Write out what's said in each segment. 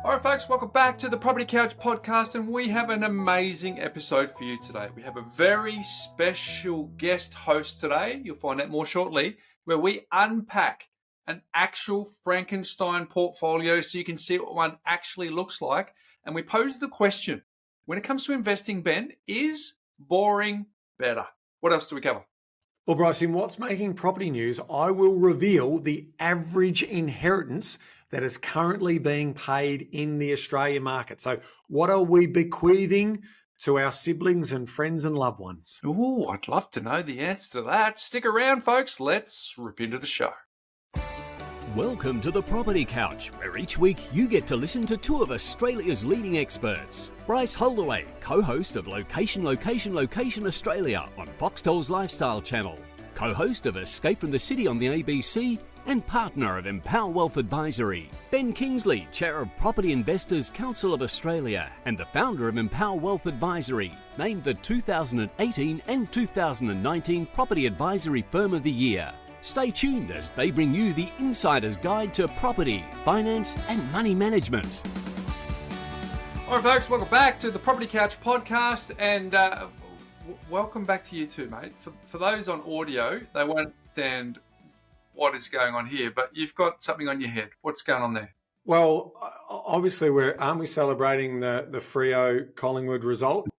All right, folks, welcome back to the Property Couch podcast, and we have an amazing episode for you today. We have a very special guest host today. You'll find out more shortly, where we unpack an actual Frankenstein portfolio so you can see what one actually looks like. And we pose the question, when it comes to investing, Ben, is boring better? What else do we cover? Well, Bryce, in What's Making Property News, I will reveal the average inheritance that is currently being paid in the Australian market. So what are we bequeathing to our siblings and friends and loved ones? Ooh, I'd love to know the answer to that. Stick around, folks. Let's rip into the show. Welcome to the Property Couch, where each week you get to listen to two of Australia's leading experts. Bryce Holdaway, co-host of Location Australia on Foxtel's Lifestyle Channel, co-host of Escape from the City on the ABC, and partner of Empower Wealth Advisory. Ben Kingsley, chair of Property Investors Council of Australia and the founder of Empower Wealth Advisory, named the 2018 and 2019 Property Advisory Firm of the Year. Stay tuned as they bring you the insider's guide to property, finance and money management. All right, folks, welcome back to the Property Couch podcast, and welcome back to you too, mate. For those on audio, they won't understand what is going on here, but you've got something on your head. What's going on there? Well, obviously, aren't we celebrating the Freo Collingwood result?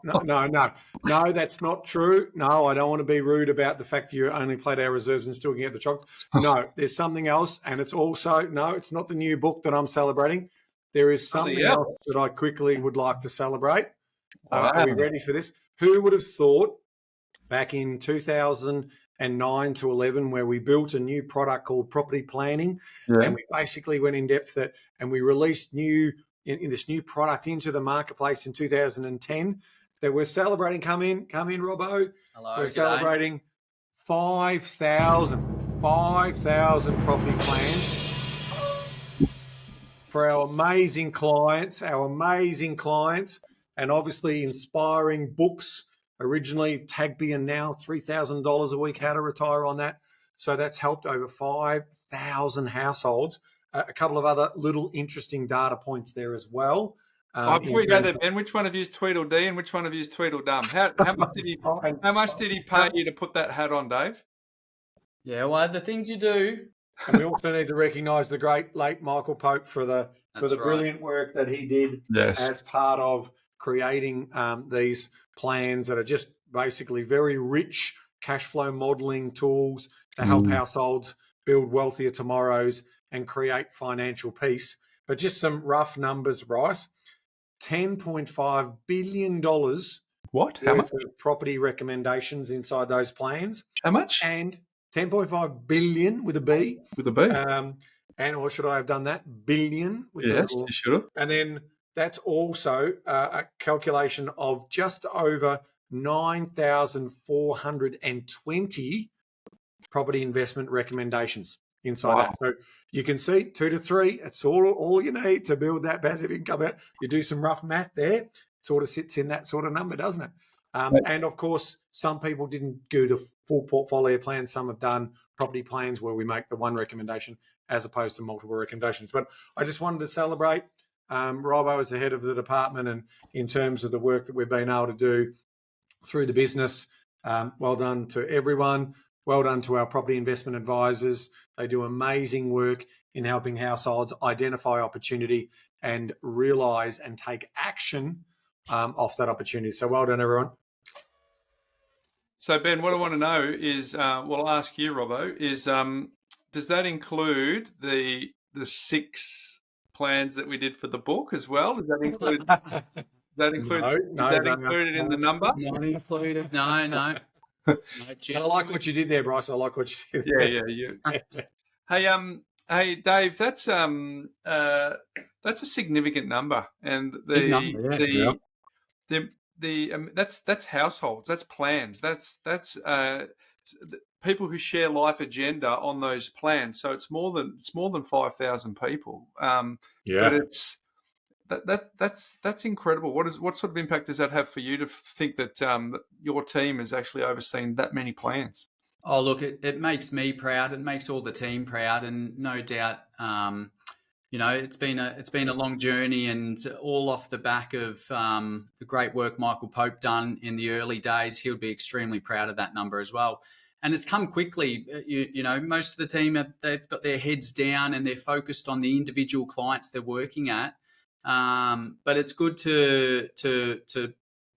No, that's not true. No, I don't want to be rude about the fact that you only played our reserves and still get the chocolate. No, there's something else, and it's also, no, it's not the new book that I'm celebrating. There is something else that I quickly would like to celebrate. Are we ready for this? Who would have thought back in 2009 to 11, where we built a new product called property planning, and we basically went in depth and we released in this new product into the marketplace in 2010, that we're celebrating. Come in, Robbo. Hello. We're celebrating 5,000 property plans for our amazing clients, and obviously inspiring books. Originally, Tagby, and now $3,000 a week, how to retire on that. So that's helped over 5,000 households. A couple of other little interesting data points there as well. Before you go there, Ben, which one of you is Tweedledee and which one of you is Tweedledum? How much did he pay you to put that hat on, Dave? Yeah, well, the things you do. And we also need to recognise the great late Michael Pope for the brilliant work that he did as part of creating these plans that are just basically very rich cash flow modelling tools to help households build wealthier tomorrows and create financial peace. But just some rough numbers, Bryce. $10.5 billion what? How much? Of property recommendations inside those plans. How much? And 10.5 billion with a B. With a B. Or should I have done that? Billion. With yes, you should have. And then that's also a calculation of just over 9,420 property investment recommendations inside that. So you can see 2 to 3, it's all you need to build that passive income out. You do some rough math there, it sort of sits in that sort of number, doesn't it? And of course, some people didn't do the full portfolio plan. Some have done property plans where we make the one recommendation as opposed to multiple recommendations. But I just wanted to celebrate Robbo as the head of the department, and in terms of the work that we've been able to do through the business. Well done to everyone. Well done to our property investment advisors. They do amazing work in helping households identify opportunity and realise and take action off that opportunity. So well done, everyone. So, Ben, what I want to know is, I'll ask you, Robbo, is does that include the 6 plans that we did for the book as well? Does that include? Included in the number? Not included. No. I like what you did there, Bryce. I like what you did. Yeah. Hey, Dave, that's a significant number, and that's households, that's plans, that's people who share life agenda on those plans. So it's more than 5,000 people. But it's that's incredible. What sort of impact does that have for you to think that your team has actually overseen that many plans? Oh, look, it makes me proud. It makes all the team proud, and no doubt, it's been a long journey, and all off the back of the great work Michael Pope done in the early days. He'll be extremely proud of that number as well. And it's come quickly. Most of the team they've got their heads down and they're focused on the individual clients they're working at. But it's good to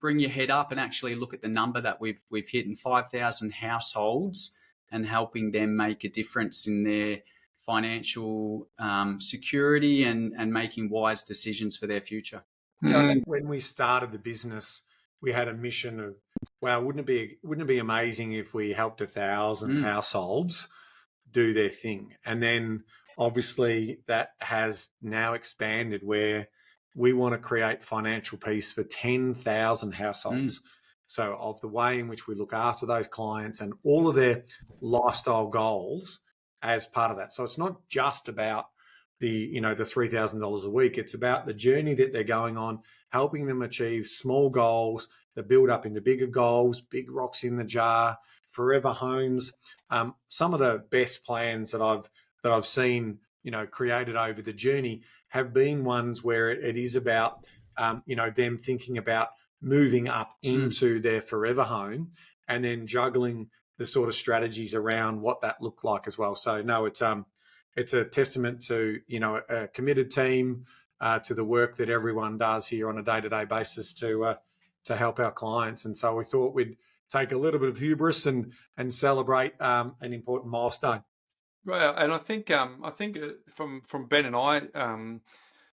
bring your head up and actually look at the number that we've hit in 5,000 households and helping them make a difference in their financial security and making wise decisions for their future. Yeah, I think when we started the business, we had a mission of, wow, wouldn't it be amazing if we helped 1,000 households do their thing? And then obviously that has now expanded where we want to create financial peace for 10,000 households. So of the way in which we look after those clients and all of their lifestyle goals as part of that. So it's not just about the $3,000 a week. It's about the journey that they're going on, helping them achieve small goals that build up into bigger goals, big rocks in the jar, forever homes. Some of the best plans that I've seen, created over the journey have been ones where it is about, them thinking about moving up into their forever home and then juggling the sort of strategies around what that looked like as well. So no, it's a testament to, a committed team, to the work that everyone does here on a day-to-day basis to help our clients. And so we thought we'd take a little bit of hubris and celebrate an important milestone. Well, and I think from Ben and I,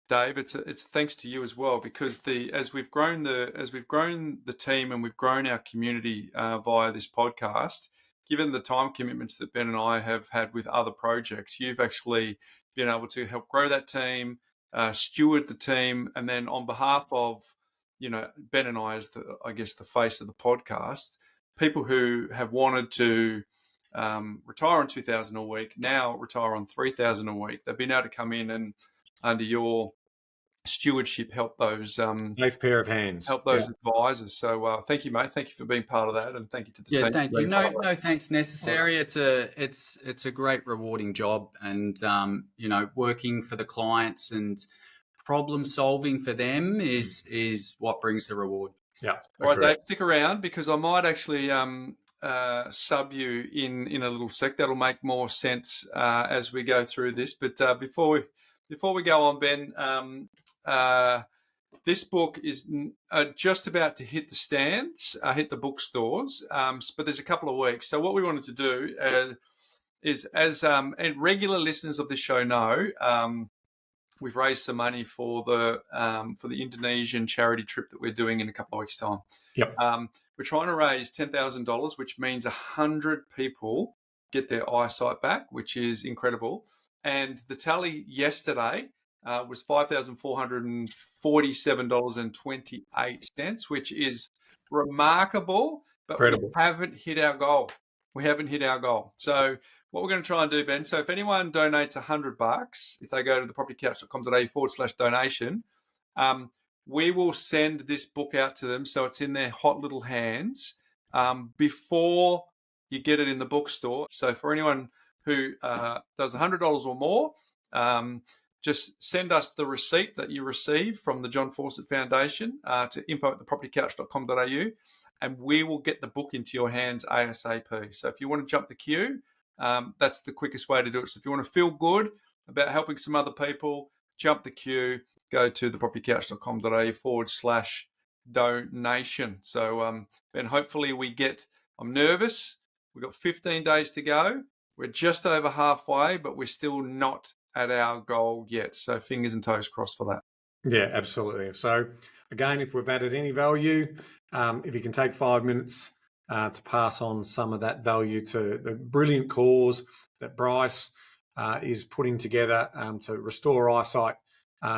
Dave, it's thanks to you as well, because as we've grown the team and we've grown our community via this podcast, given the time commitments that Ben and I have had with other projects, you've actually been able to help grow that team, steward the team, and then on behalf of Ben and I as the face of the podcast, people who have wanted to retire on 2,000 a week now retire on 3,000 a week. They've been able to come in and under your stewardship help those safe pair of hands, help those advisors. So thank you, mate. Thank you for being part of that, and thank you to the team. Thank you. No thanks necessary. It's a great rewarding job, and working for the clients and problem solving for them is what brings the reward. Yeah. All right, Dave, stick around because I might actually sub you in a little sec. That'll make more sense as we go through this. But before we go on, Ben, this book is just about to hit the stands, hit the bookstores, but there's a couple of weeks. So what we wanted to do is, as and regular listeners of this show know, we've raised some money for the Indonesian charity trip that we're doing in a couple of weeks' time. Yep. We're trying to raise $10,000, which means 100 people get their eyesight back, which is incredible. And the tally yesterday was $5,447.28, which is remarkable, but Incredible. We haven't hit our goal. So what we're going to try and do, Ben, so if anyone donates $100, if they go to thepropertycouch.com.au/donation, we will send this book out to them so it's in their hot little hands before you get it in the bookstore. So for anyone who does $100 or more, just send us the receipt that you receive from the John Fawcett Foundation to info@thepropertycouch.com.au, and we will get the book into your hands ASAP. So if you want to jump the queue, that's the quickest way to do it. So if you want to feel good about helping some other people, jump the queue, go to thepropertycouch.com.au/donation. So, Ben, hopefully I'm nervous. We've got 15 days to go. We're just over halfway, but we're still not at our goal yet. So fingers and toes crossed for that. Yeah, absolutely. So again, if we've added any value, if you can take 5 minutes to pass on some of that value to the brilliant cause that Bryce is putting together to restore eyesight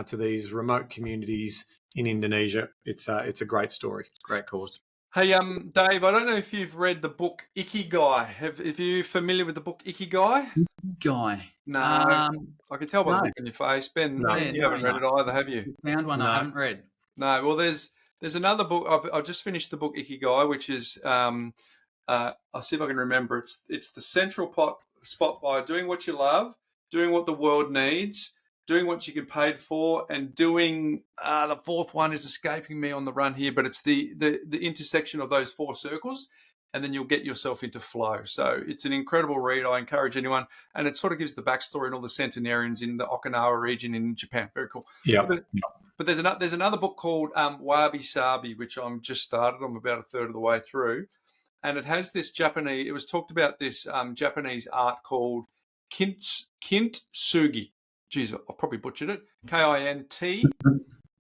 to these remote communities in Indonesia. It's a great story. Great cause. Hey, Dave, I don't know if you've read the book Ikigai. Have you familiar with the book Ikigai? Guy. No, I can tell by the look on your face. Ben, No. you haven't read it either, have you? Found one I haven't read. No, well, there's another book. I've just finished the book Ikigai, which is I'll see if I can remember. It's the central spot by doing what you love, doing what the world needs, doing what you get paid for, and doing the fourth one is escaping me on the run here, but it's the intersection of those 4 circles, and then you'll get yourself into flow. So it's an incredible read. I encourage anyone, and it sort of gives the backstory and all the centenarians in the Okinawa region in Japan. Very cool. Yeah. But there's another book called Wabi Sabi, which I'm just started. I'm about a third of the way through, and it has this Japanese. It was talked about this Japanese art called kintsugi. Geez, I probably butchered it. Kintsugi,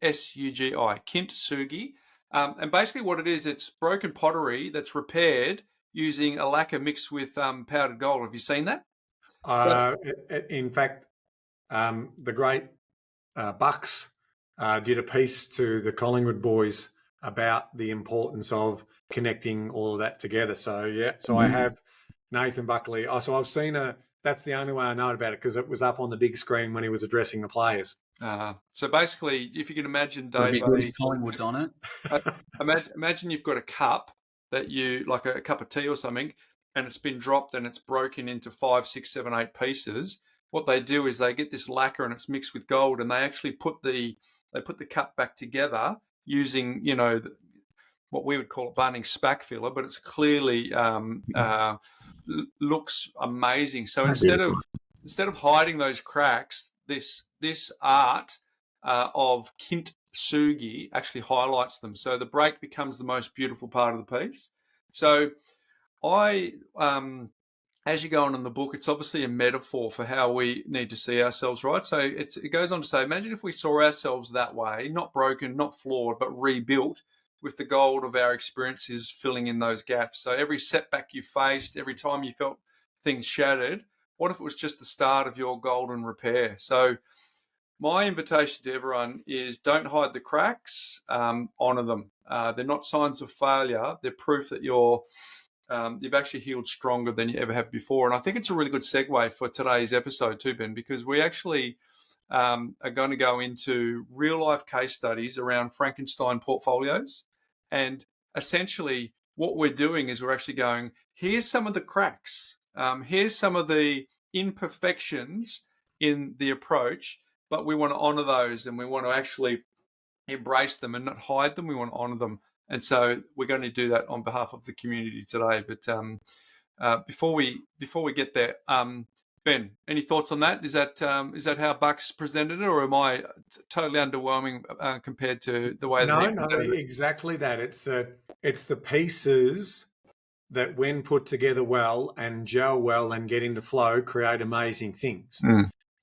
kintsugi. And basically what it is, it's broken pottery that's repaired using a lacquer mixed with powdered gold. Have you seen that? In fact, the great Bucks did a piece to the Collingwood boys about the importance of connecting all of that together. So, yeah, I have Nathan Buckley. So I've seen that's the only way I know about it, because it was up on the big screen when he was addressing the players. So basically, if you can imagine, Dave, Collingwood's on it. Imagine you've got a cup that you, like a cup of tea or something, and it's been dropped and it's broken into 5, 6, 7, 8 pieces. What they do is they get this lacquer and it's mixed with gold, and they actually put the cup back together using, what we would call a Bunnings spack filler, but it's clearly looks amazing. So instead of hiding those cracks, this art of kintsugi actually highlights them. So the break becomes the most beautiful part of the piece. So as you go on in the book, it's obviously a metaphor for how we need to see ourselves, right? So it goes on to say, imagine if we saw ourselves that way, not broken, not flawed, but rebuilt, with the gold of our experiences filling in those gaps. So every setback you faced, every time you felt things shattered, what if it was just the start of your golden repair? So my invitation to everyone is, don't hide the cracks, honour them. They're not signs of failure. They're proof that you've actually healed stronger than you ever have before. And I think it's a really good segue for today's episode too, Ben, because we actually are going to go into real life case studies around Frankenstein portfolios. And essentially what we're doing is we're actually going, here's some of the cracks. Here's some of the imperfections in the approach, but we want to honor those, and we want to actually embrace them and not hide them. We want to honor them. And so we're going to do that on behalf of the community today. But before we get there, Ben, any thoughts on that? Is that how Bucks presented it, or am I totally underwhelming compared to the way? No, exactly that. It's the pieces that, when put together well and gel well and get into flow, create amazing things.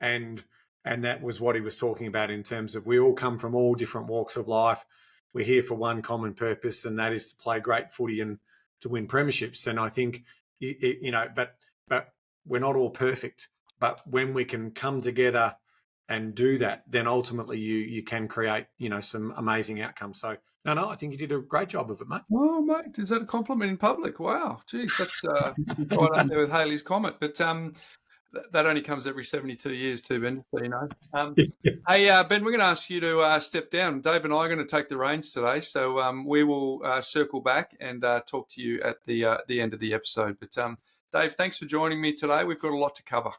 And that was what he was talking about, in terms of, we all come from all different walks of life. We're here for one common purpose, and that is to play great footy and to win premierships. And I think, but we're not all perfect. But when we can come together and do that, then ultimately you can create, some amazing outcomes. So, no, I think you did a great job of it, mate. Oh, mate, is that a compliment in public? Wow, geez, that's right up there with Haley's Comet. But that only comes every 72 years too, Ben, so you know. Hey, Ben, we're going to ask you to step down. Dave and I are going to take the reins today, so we will circle back and talk to you at the end of the episode. But Dave, thanks for joining me today. We've got a lot to cover.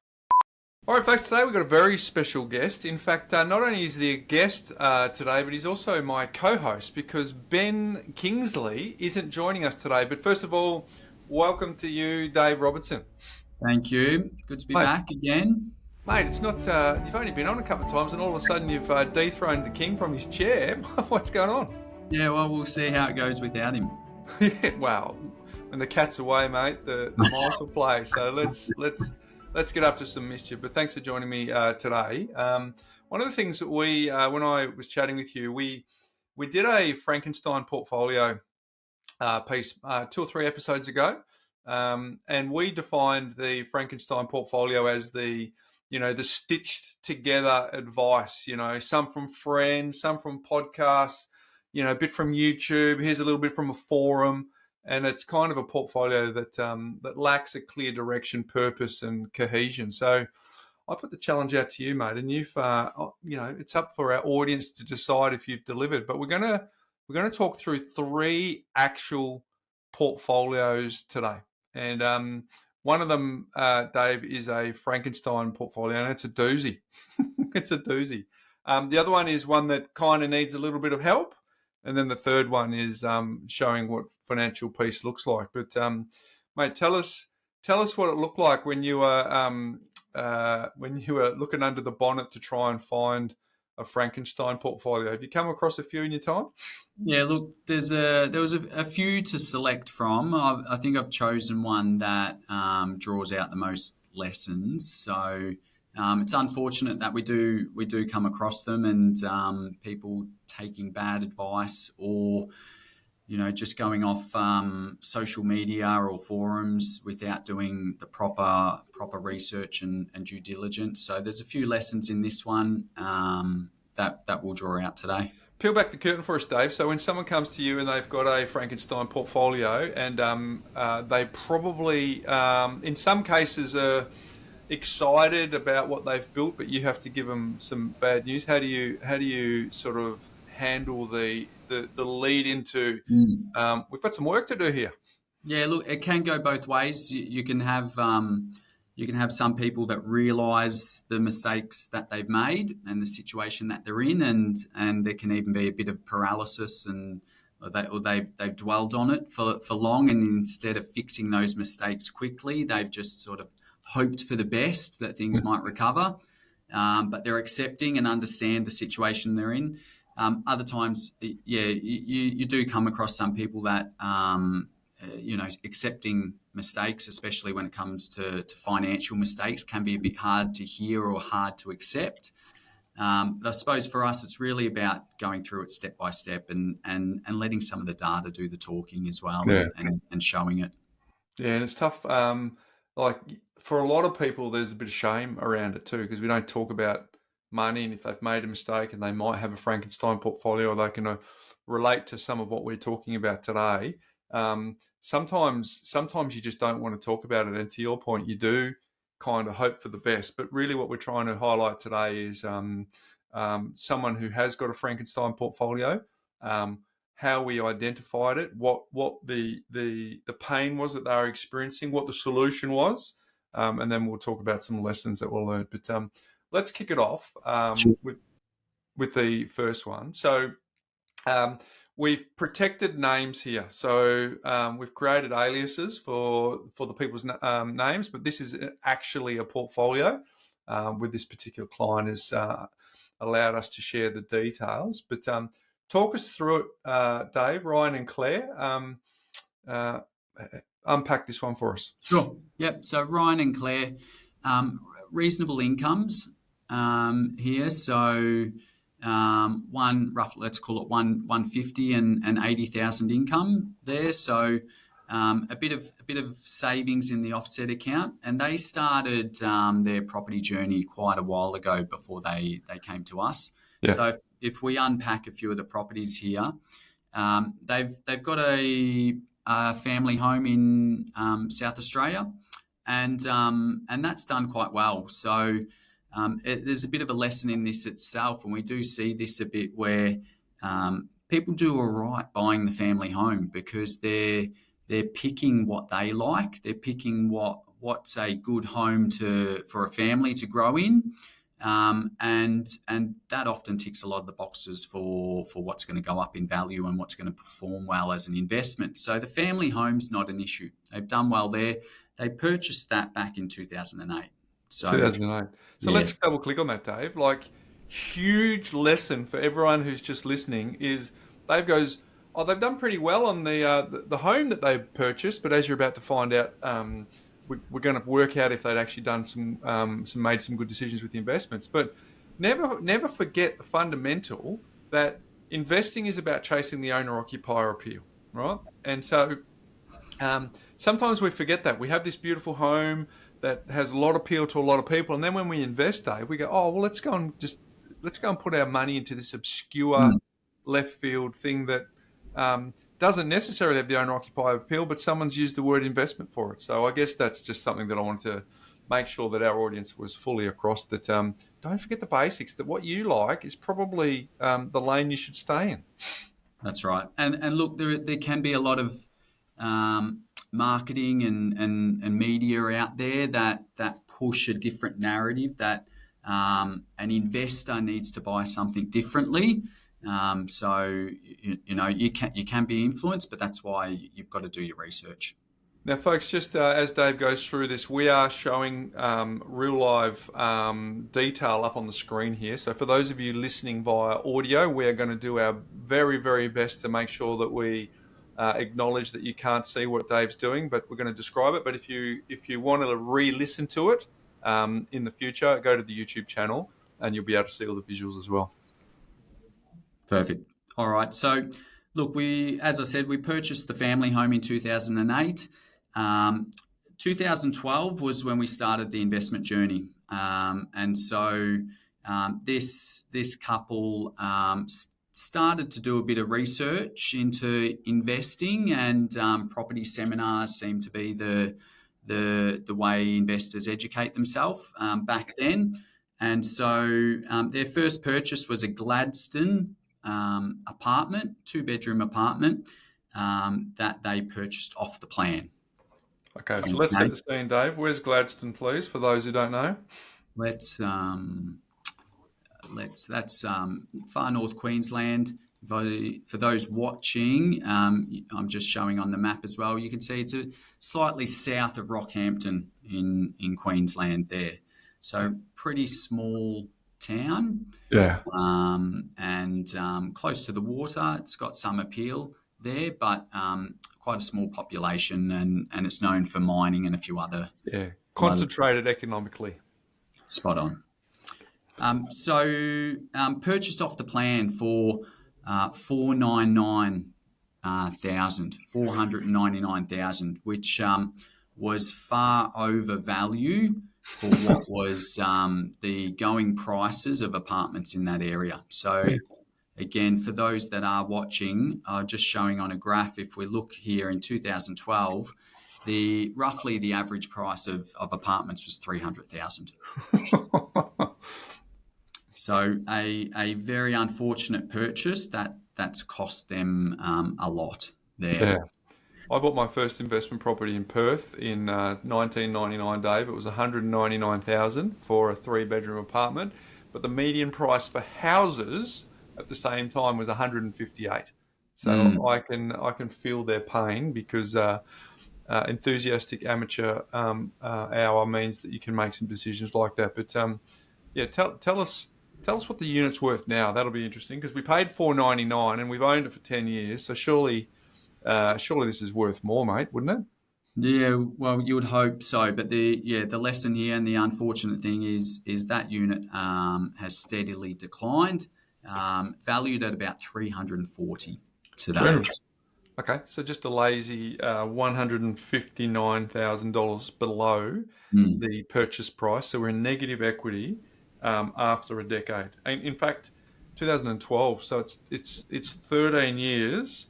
All right, folks, today we've got a very special guest. In fact, not only is he a guest today, but he's also my co-host, because Ben Kingsley isn't joining us today. But first of all, welcome to you, Dave Robertson. Thank you. Good to be back again. Mate, it's not, you've only been on a couple of times, and all of a sudden you've dethroned the king from his chair. What's going on? Yeah, well, we'll see how it goes without him. Yeah, well, when the cat's away, mate, the mice will play. So let's get up to some mischief. But thanks for joining me today. One of the things that we, when I was chatting with you, we did a Frankenstein portfolio piece 2 or 3 episodes ago. And we defined the Frankenstein portfolio as the stitched together advice, some from friends, some from podcasts, a bit from YouTube. Here's a little bit from a forum. And it's kind of a portfolio that lacks a clear direction, purpose, and cohesion. So I put the challenge out to you, mate, and you've, it's up for our audience to decide if you've delivered. But we're gonna talk through 3 actual portfolios today. And One of them, Dave, is a Frankenstein portfolio, and it's a doozy. It's a doozy. The other one is one that kind of needs a little bit of help. And then the third one is showing what financial peace looks like. But, mate, tell us what it looked like when you were looking under the bonnet to try and find a Frankenstein portfolio. Have you come across a few in your time? Yeah, look, there was a few to select from. I think I've chosen one that draws out the most lessons. So it's unfortunate that we do come across them, and people taking bad advice, or just going off social media or forums without doing the proper research and due diligence. So there's a few lessons in this one that we'll draw out today. Peel back the curtain for us, Dave. So when someone comes to you and they've got a Frankenstein portfolio, and they probably, in some cases, are excited about what they've built, but you have to give them some bad news. How do you sort of handle the lead into we've got some work to do here? Yeah, look, it can go both ways. You can have some people that realise the mistakes that they've made and the situation that they're in, and there can even be a bit of paralysis, and they've dwelled on it for long, and instead of fixing those mistakes quickly, they've just sort of hoped for the best, that things might recover, but they're accepting and understand the situation they're in. Other times, you do come across some people that accepting mistakes, especially when it comes to financial mistakes, can be a bit hard to hear or hard to accept. But I suppose for us, it's really about going through it step by step and letting some of the data do the talking as well, and showing it. Yeah, and it's tough. Like for a lot of people, there's a bit of shame around it too, because we don't talk about money, and if they've made a mistake and they might have a Frankenstein portfolio, or they can relate to some of what we're talking about today. Sometimes you just don't want to talk about it, and to your point, you do kind of hope for the best. But really, what we're trying to highlight today is someone who has got a Frankenstein portfolio, how we identified it, what the pain was that they were experiencing, what the solution was, and then we'll talk about some lessons that we'll learn. But let's kick it off with the first one. So we've protected names here. So we've created aliases for the people's names, but this is actually a portfolio with this particular client has allowed us to share the details. But talk us through it, Dave, Ryan and Claire. Unpack this one for us. Sure. Yep. So Ryan and Claire, reasonable incomes here. So one roughly, let's call it 150 and 80,000 income there. So a bit of savings in the offset account, and they started their property journey quite a while ago before they came to us. Yeah. So if we unpack a few of the properties here, they've got a family home in South Australia, and that's done quite well. So there's a bit of a lesson in this itself, and we do see this a bit where people do all right buying the family home because they're picking what they like. They're picking what's a good home for a family to grow in, and that often ticks a lot of the boxes for what's going to go up in value and what's going to perform well as an investment. So the family home's not an issue. They've done well there. They purchased that back in 2008. So 2008. So let's double click on that, Dave. Like, huge lesson for everyone who's just listening is Dave goes, they've done pretty well on the home that they purchased, but as you're about to find out, we're going to work out if they'd actually done made some good decisions with the investments. But never forget the fundamental that investing is about chasing the owner-occupier appeal, right? And so sometimes we forget that. We have this beautiful home that has a lot of appeal to a lot of people, and then when we invest, Dave, we go, let's go and put our money into this obscure left field thing that doesn't necessarily have the owner-occupier appeal, but someone's used the word investment for it. So I guess that's just something that I wanted to make sure that our audience was fully across, that don't forget the basics, that what you like is probably the lane you should stay in. That's right. And look, there can be a lot of marketing and media out there that push a different narrative that an investor needs to buy something differently. So you can be influenced, but that's why you've got to do your research. Now, folks, just as Dave goes through this, we are showing real live detail up on the screen here. So for those of you listening via audio, we are going to do our very, very best to make sure that we acknowledge that you can't see what Dave's doing, but we're going to describe it. But if you want to re-listen to it in the future, go to the YouTube channel and you'll be able to see all the visuals as well. Perfect. All right. So, look, as I said, we purchased the family home in 2008. 2012 was when we started the investment journey. And so this couple started to do a bit of research into investing, and property seminars seemed to be the way investors educate themselves back then. And so their first purchase was a Gladstone apartment, 2-bedroom apartment that they purchased off the plan. Okay, so let's set the scene, Dave. Where's Gladstone, please, for those who don't know? That's far north Queensland. For those watching, I'm just showing on the map as well. You can see it's slightly south of Rockhampton in Queensland there. So pretty small town. Yeah. And close to the water. It's got some appeal there, but quite a small population, and it's known for mining and a few other concentrated economically. Spot on. So purchased off the plan for $499,000, which was far over value for what was the going prices of apartments in that area. So again, for those that are watching, just showing on a graph, if we look here in 2012, roughly the average price of apartments was $300,000. So a very unfortunate purchase that's cost them a lot there. Yeah. I bought my first investment property in Perth in 1999, Dave. It was $199,000 for a 3-bedroom apartment, but the median price for houses at the same time was $158,000. So I can feel their pain, because enthusiastic amateur hour means that you can make some decisions like that. But tell us what the unit's worth now. That'll be interesting, because we paid $499 and we've owned it for 10 years. So surely this is worth more, mate, wouldn't it? Yeah, well, you would hope so. But the lesson here, and the unfortunate thing is that unit has steadily declined. Valued at about $340 today. Okay, so just a lazy $159,000 below the purchase price. So we're in negative equity after a decade. And in fact, 2012. So it's 13 years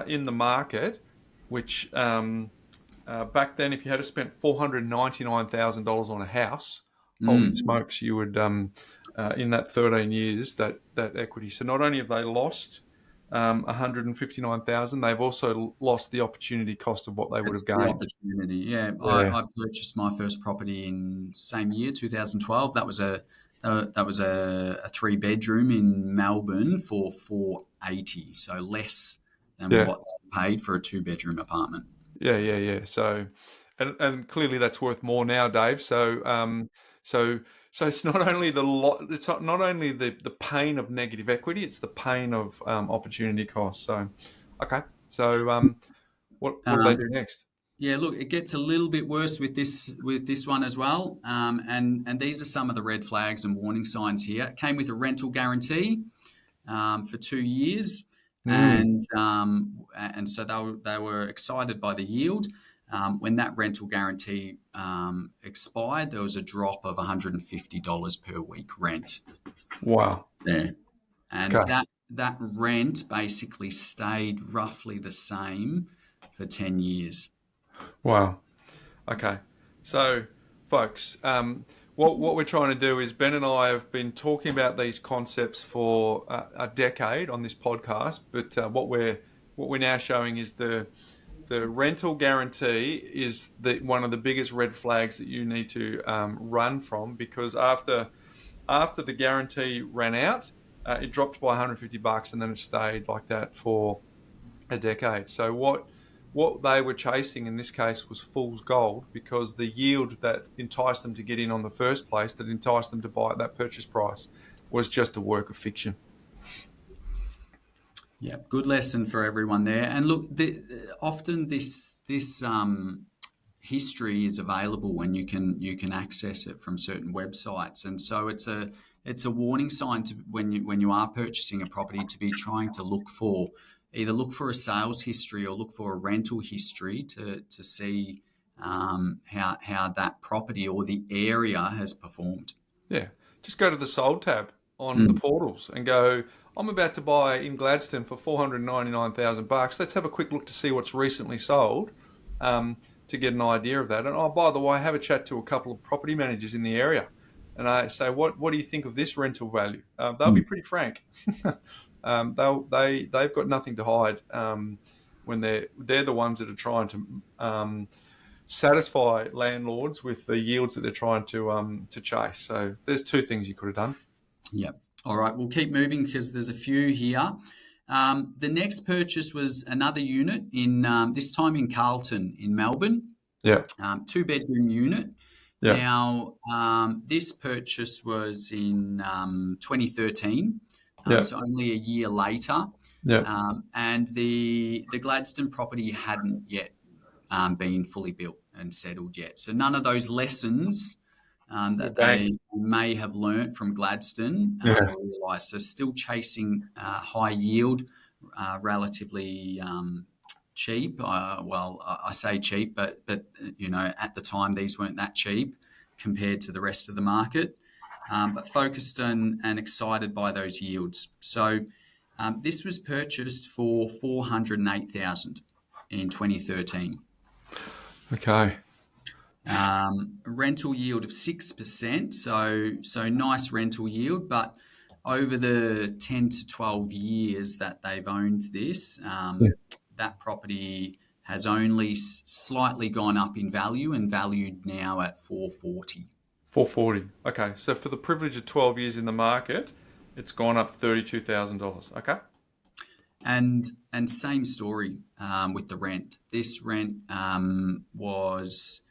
in the market, which back then, if you had to spend $499,000 on a house, holy smokes, you would in that 13 years that equity. So not only have they lost $159,000, they've also lost the opportunity cost of what they would have gained. I purchased my first property in same year, 2012. That was a 3-bedroom in Melbourne for $480, so less than what they paid for a 2-bedroom apartment. Yeah. So, and clearly that's worth more now, Dave. So it's not only the pain of negative equity; it's the pain of opportunity cost. So, okay. So, what do they do next? Yeah, look, it gets a little bit worse with this one as well. And these are some of the red flags and warning signs here. It came with a rental guarantee for 2 years. And so they were excited by the yield. When that rental guarantee expired, there was a drop of $150 per week rent. Wow. There. And that rent basically stayed roughly the same for 10 years. Wow. Okay. So, folks, what we're trying to do is, Ben and I have been talking about these concepts for a decade on this podcast, but what we're now showing is the the rental guarantee is one of the biggest red flags that you need to run from, because after the guarantee ran out, it dropped by $150, and then it stayed like that for a decade. So what they were chasing in this case was fool's gold, because the yield that enticed them to get in on the first place, that enticed them to buy at that purchase price, was just a work of fiction. Yeah, good lesson for everyone there. And look, often this history is available when you can access it from certain websites, and so it's a warning sign to when you are purchasing a property, to be trying to look for a sales history or look for a rental history to see how that property or the area has performed. Yeah, just go to the sold tab on the portals and go, I'm about to buy in Gladstone for $499,000. Let's have a quick look to see what's recently sold, to get an idea of that. And oh, by the way, have a chat to a couple of property managers in the area, and I say, what do you think of this rental value? They'll be pretty frank. They've got nothing to hide when they're the ones that are trying to satisfy landlords with the yields that they're trying to chase. So there's two things you could have done. Yep. All right, we'll keep moving because there's a few here. The next purchase was another unit in this time in Carlton in Melbourne. Yeah. 2-bedroom unit. Yeah. Now, this purchase was in 2013, so only a year later. Yeah. And the Gladstone property hadn't yet been fully built and settled yet. So none of those lessons that they may have learnt from Gladstone were realised. So still chasing high yield, relatively cheap. Well, I say cheap, but at the time these weren't that cheap compared to the rest of the market. But focused on and excited by those yields. So this was purchased for $408,000 in 2013. Okay. Rental yield of 6%, so nice rental yield, but over the 10 to 12 years that they've owned this, that property has only slightly gone up in value and valued now at $440. $440. Okay, so for the privilege of 12 years in the market, it's gone up $32,000. Okay. And same story with the rent. This rent was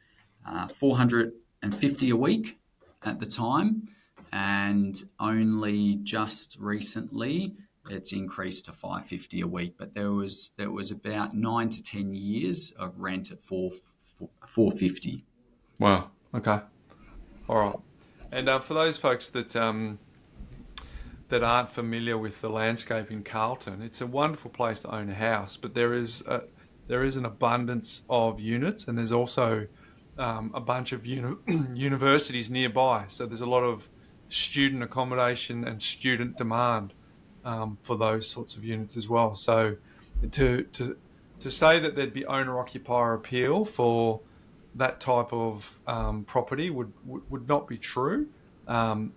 $450 a week at the time, and only just recently it's increased to $550 a week. But there was about 9 to 10 years of rent at $450. Wow. Okay. All right. And for those folks that aren't familiar with the landscape in Carlton, it's a wonderful place to own a house, but there is an abundance of units, and there's also a bunch of universities nearby. So there's a lot of student accommodation and student demand for those sorts of units as well. So to say that there'd be owner-occupier appeal for that type of property would not be true en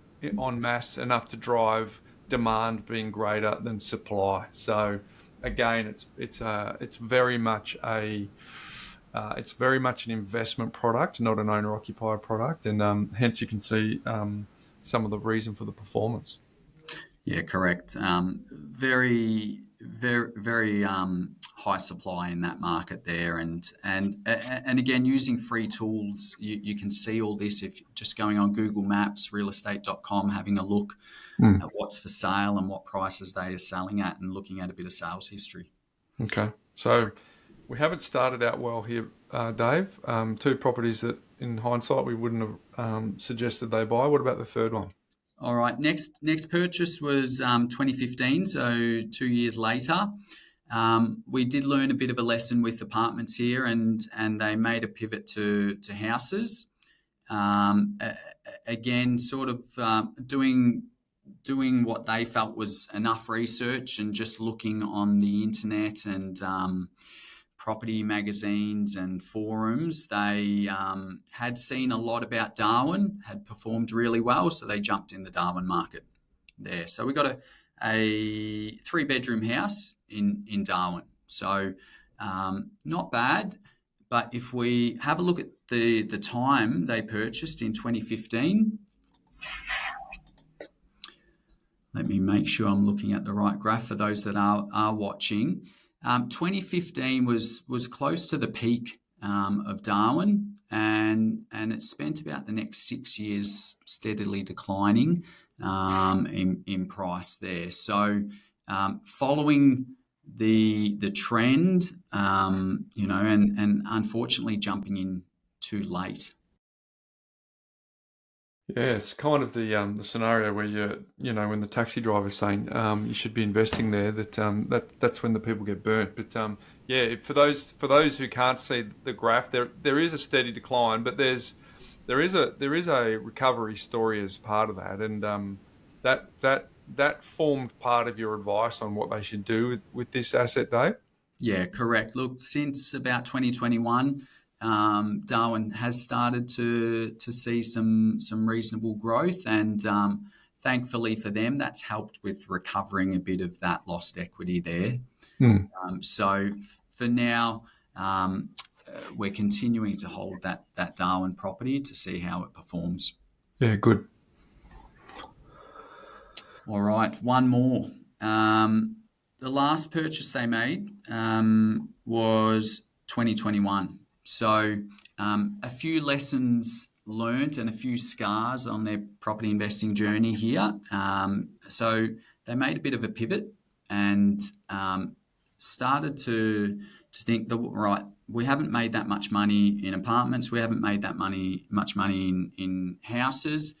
masse enough to drive demand being greater than supply. So again, it's very much an investment product, not an owner-occupier product, and hence you can see some of the reason for the performance. Yeah, correct. Very, very, very high supply in that market there, and again, using free tools, you can see all this if just going on Google Maps, realestate.com, having a look at what's for sale and what prices they are selling at, and looking at a bit of sales history. Okay, so we haven't started out well here, Dave. 2 properties that, in hindsight, we wouldn't have suggested they buy. What about the third one? All right, next purchase was 2015, so 2 years later. We did learn a bit of a lesson with apartments here, and they made a pivot to houses. Again, sort of doing what they felt was enough research, and just looking on the internet and property magazines and forums. They had seen a lot about Darwin, had performed really well, so they jumped in the Darwin market there. So we got a 3-bedroom house in Darwin. So Not bad, but if we have a look at the time they purchased in 2015, let me make sure I'm looking at the right graph for those that are watching. 2015 was close to the peak of Darwin, and it spent about the next 6 years steadily declining in price there. So following the trend, and unfortunately jumping in too late. Yeah, it's kind of the scenario where when the taxi driver's saying you should be investing there, that's when the people get burnt. But for those who can't see the graph, there is a steady decline, but there is a recovery story as part of that, and that formed part of your advice on what they should do with this asset, Dave. Yeah, correct. Look, since about 2021. Darwin has started to see some reasonable growth, and thankfully for them, that's helped with recovering a bit of that lost equity there. So for now, we're continuing to hold that Darwin property to see how it performs. Yeah, good. All right, one more. The last purchase they made was 2021. So a few lessons learned and a few scars on their property investing journey here. So they made a bit of a pivot and started to think that, right, we haven't made that much money in apartments. We haven't made that much money in houses.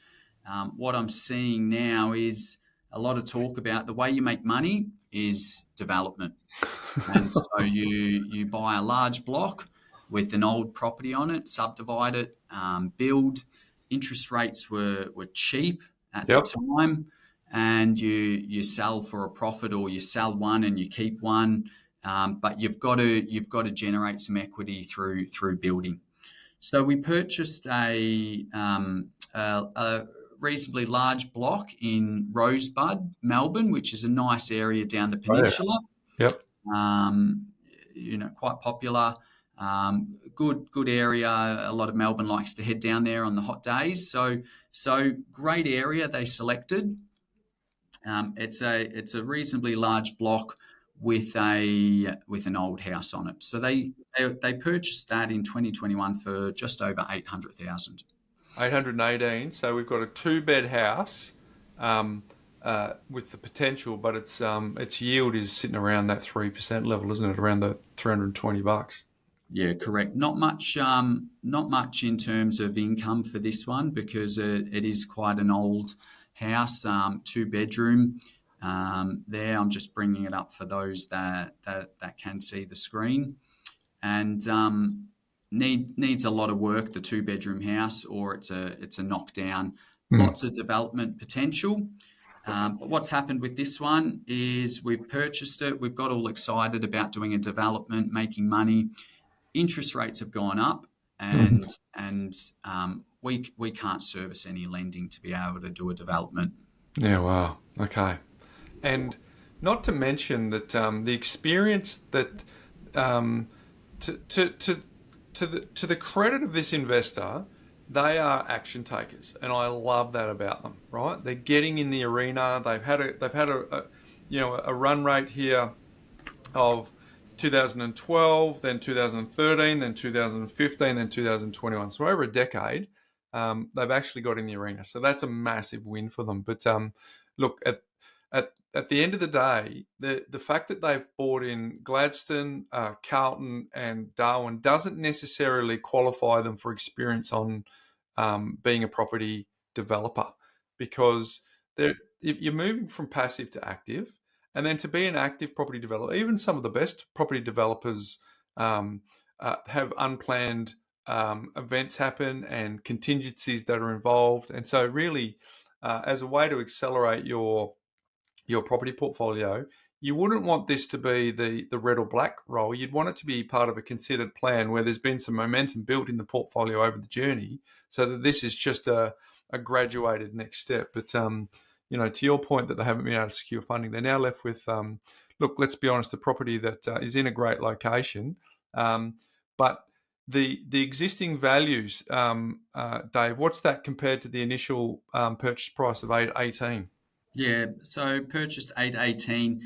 What I'm seeing now is a lot of talk about the way you make money is development. And so you buy a large block with an old property on it, subdivide it, build. Interest rates were cheap at the time, and you sell for a profit, or you sell one and you keep one, but you've got to generate some equity through building. So we purchased a reasonably large block in Rosebud, Melbourne, which is a nice area down the peninsula. Yep. Quite popular. Good area. A lot of Melbourne likes to head down there on the hot days. So great area they selected. It's a reasonably large block with an old house on it. So they purchased that in 2021 for just over 800,000. 818. So we've got a 2-bed house with the potential, but its yield is sitting around that 3% level, isn't it? Around the $320. Yeah, correct. Not much in terms of income for this one, because it is quite an old house, 2-bedroom. There, I'm just bringing it up for those that can see the screen, and needs a lot of work. The 2-bedroom house, or it's a knockdown. Lots of development potential. But what's happened with this one is we've purchased it. We've got all excited about doing a development, making money. Interest rates have gone up, and we can't service any lending to be able to do a development. Yeah, wow. Okay. And not to mention that the experience that to the credit of this investor, they are action takers, and I love that about them. Right? They're getting in the arena. They've had a run rate here of 2012, then 2013, then 2015, then 2021. So over a decade, they've actually got in the arena. So that's a massive win for them. But look, at the end of the day, the fact that they've bought in Gladstone, Carlton, and Darwin doesn't necessarily qualify them for experience on being a property developer, because you're moving from passive to active. And then to be an active property developer, even some of the best property developers have unplanned events happen and contingencies that are involved. And so really, as a way to accelerate your property portfolio, you wouldn't want this to be the red or black roll. You'd want it to be part of a considered plan where there's been some momentum built in the portfolio over the journey, so that this is just a graduated next step. But to your point that they haven't been able to secure funding, they're now left with look, let's be honest, a property that is in a great location, but the existing values, Dave, what's that compared to the initial purchase price of 818? Yeah, so purchased 818.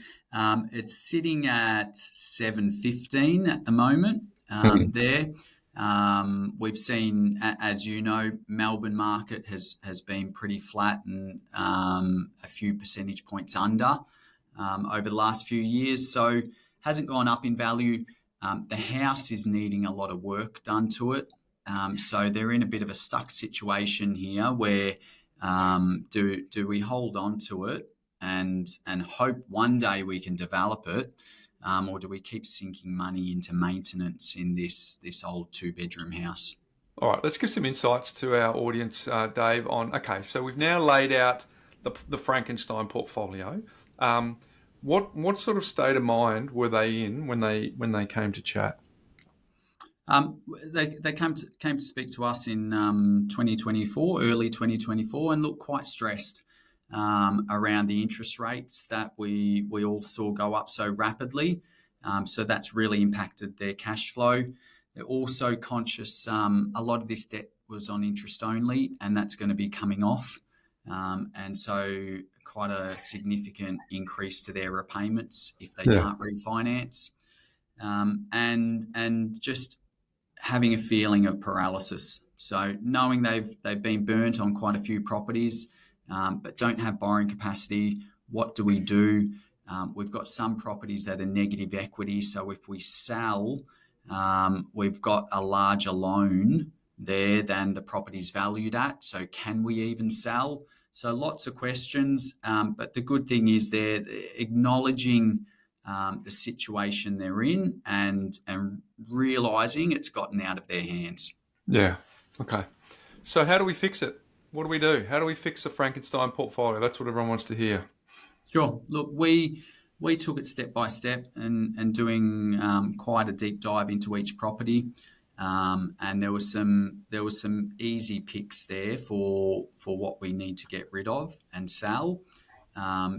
It's sitting at 715 at the moment. There, we've seen, as you know, Melbourne market has been pretty flat and a few percentage points under over the last few years. So hasn't gone up in value. The house is needing a lot of work done to it. So they're in a bit of a stuck situation here where do we hold on to it and hope one day we can develop it, or do we keep sinking money into maintenance in this old 2-bedroom house? All right, let's give some insights to our audience, Dave, on, okay, so we've now laid out the Frankenstein portfolio. What sort of state of mind were they in when they came to chat? They came to speak to us in 2024, early 2024, and looked quite stressed around the interest rates that we all saw go up so rapidly. So that's really impacted their cash flow. They're also conscious a lot of this debt was on interest only, and that's going to be coming off. And so quite a significant increase to their repayments if they can't refinance. And just having a feeling of paralysis. So knowing they've been burnt on quite a few properties, but don't have borrowing capacity, what do we do? We've got some properties that are negative equity. So if we sell, we've got a larger loan there than the property's valued at. So can we even sell? So lots of questions. But the good thing is they're acknowledging the situation they're in and realising it's gotten out of their hands. Yeah. Okay. So how do we fix it? What do we do? How do we fix the Frankenstein portfolio? That's what everyone wants to hear. Sure. Look, we took it step by step and doing quite a deep dive into each property. And there was some easy picks there for what we need to get rid of and sell.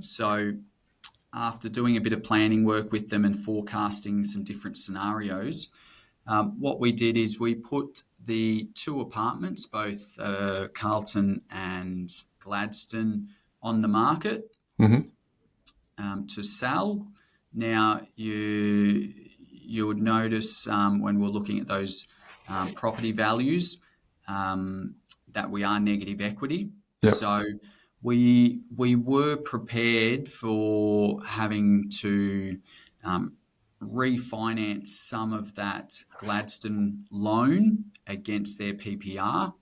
So after doing a bit of planning work with them and forecasting some different scenarios, what we did is we put the 2 apartments, both Carlton and Gladstone, on the market to sell. Now, you would notice when we're looking at those property values that we are negative equity. Yep. So we were prepared for having to refinance some of that Gladstone loan against their PPR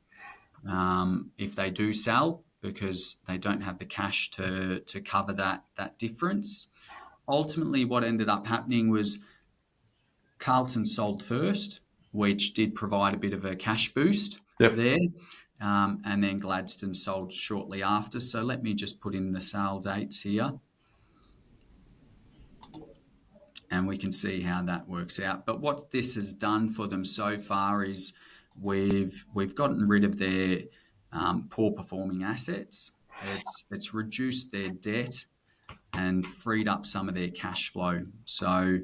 if they do sell, because they don't have the cash to cover that difference. Ultimately, what ended up happening was Carlton sold first, which did provide a bit of a cash boost there. And then Gladstone sold shortly after. So let me just put in the sale dates here. And we can see how that works out. But what this has done for them so far is we've gotten rid of their poor performing assets. It's reduced their debt and freed up some of their cash flow. So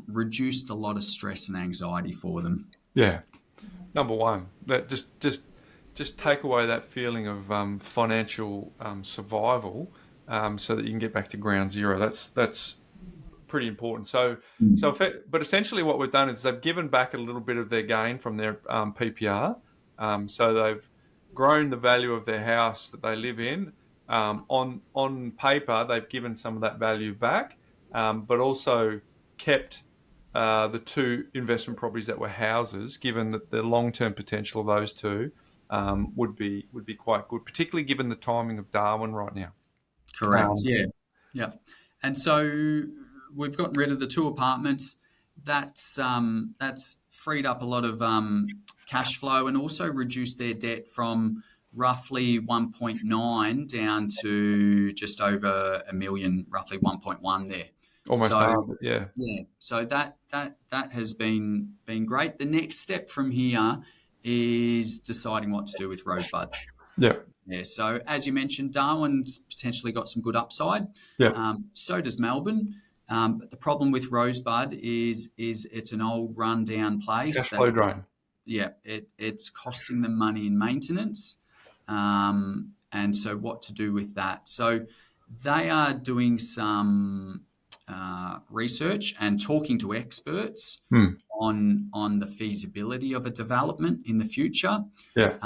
reduced a lot of stress and anxiety for them. Yeah. Number one, that just take away that feeling of financial survival, so that you can get back to ground zero. That's pretty important. But essentially, what we've done is they've given back a little bit of their gain from their PPR. So they've grown the value of their house that they live in. On paper, they've given some of that value back, but also kept the 2 investment properties that were houses, given that the long-term potential of those 2 would be quite good, particularly given the timing of Darwin right now. Correct. Yeah. And so we've gotten rid of the 2 apartments. That's freed up a lot of cash flow and also reduced their debt from roughly 1.9 down to just over $1 million, roughly 1.1 there. Almost half, yeah. Yeah. So that has been great. The next step from here is deciding what to do with Rosebud. Yeah. Yeah. So as you mentioned, Darwin's potentially got some good upside. Yeah. So does Melbourne. But the problem with Rosebud is it's an old rundown place. Cash flow drain. Yeah, it's costing them money in maintenance. And so what to do with that? So they are doing some research and talking to experts on the feasibility of a development in the future. Yeah.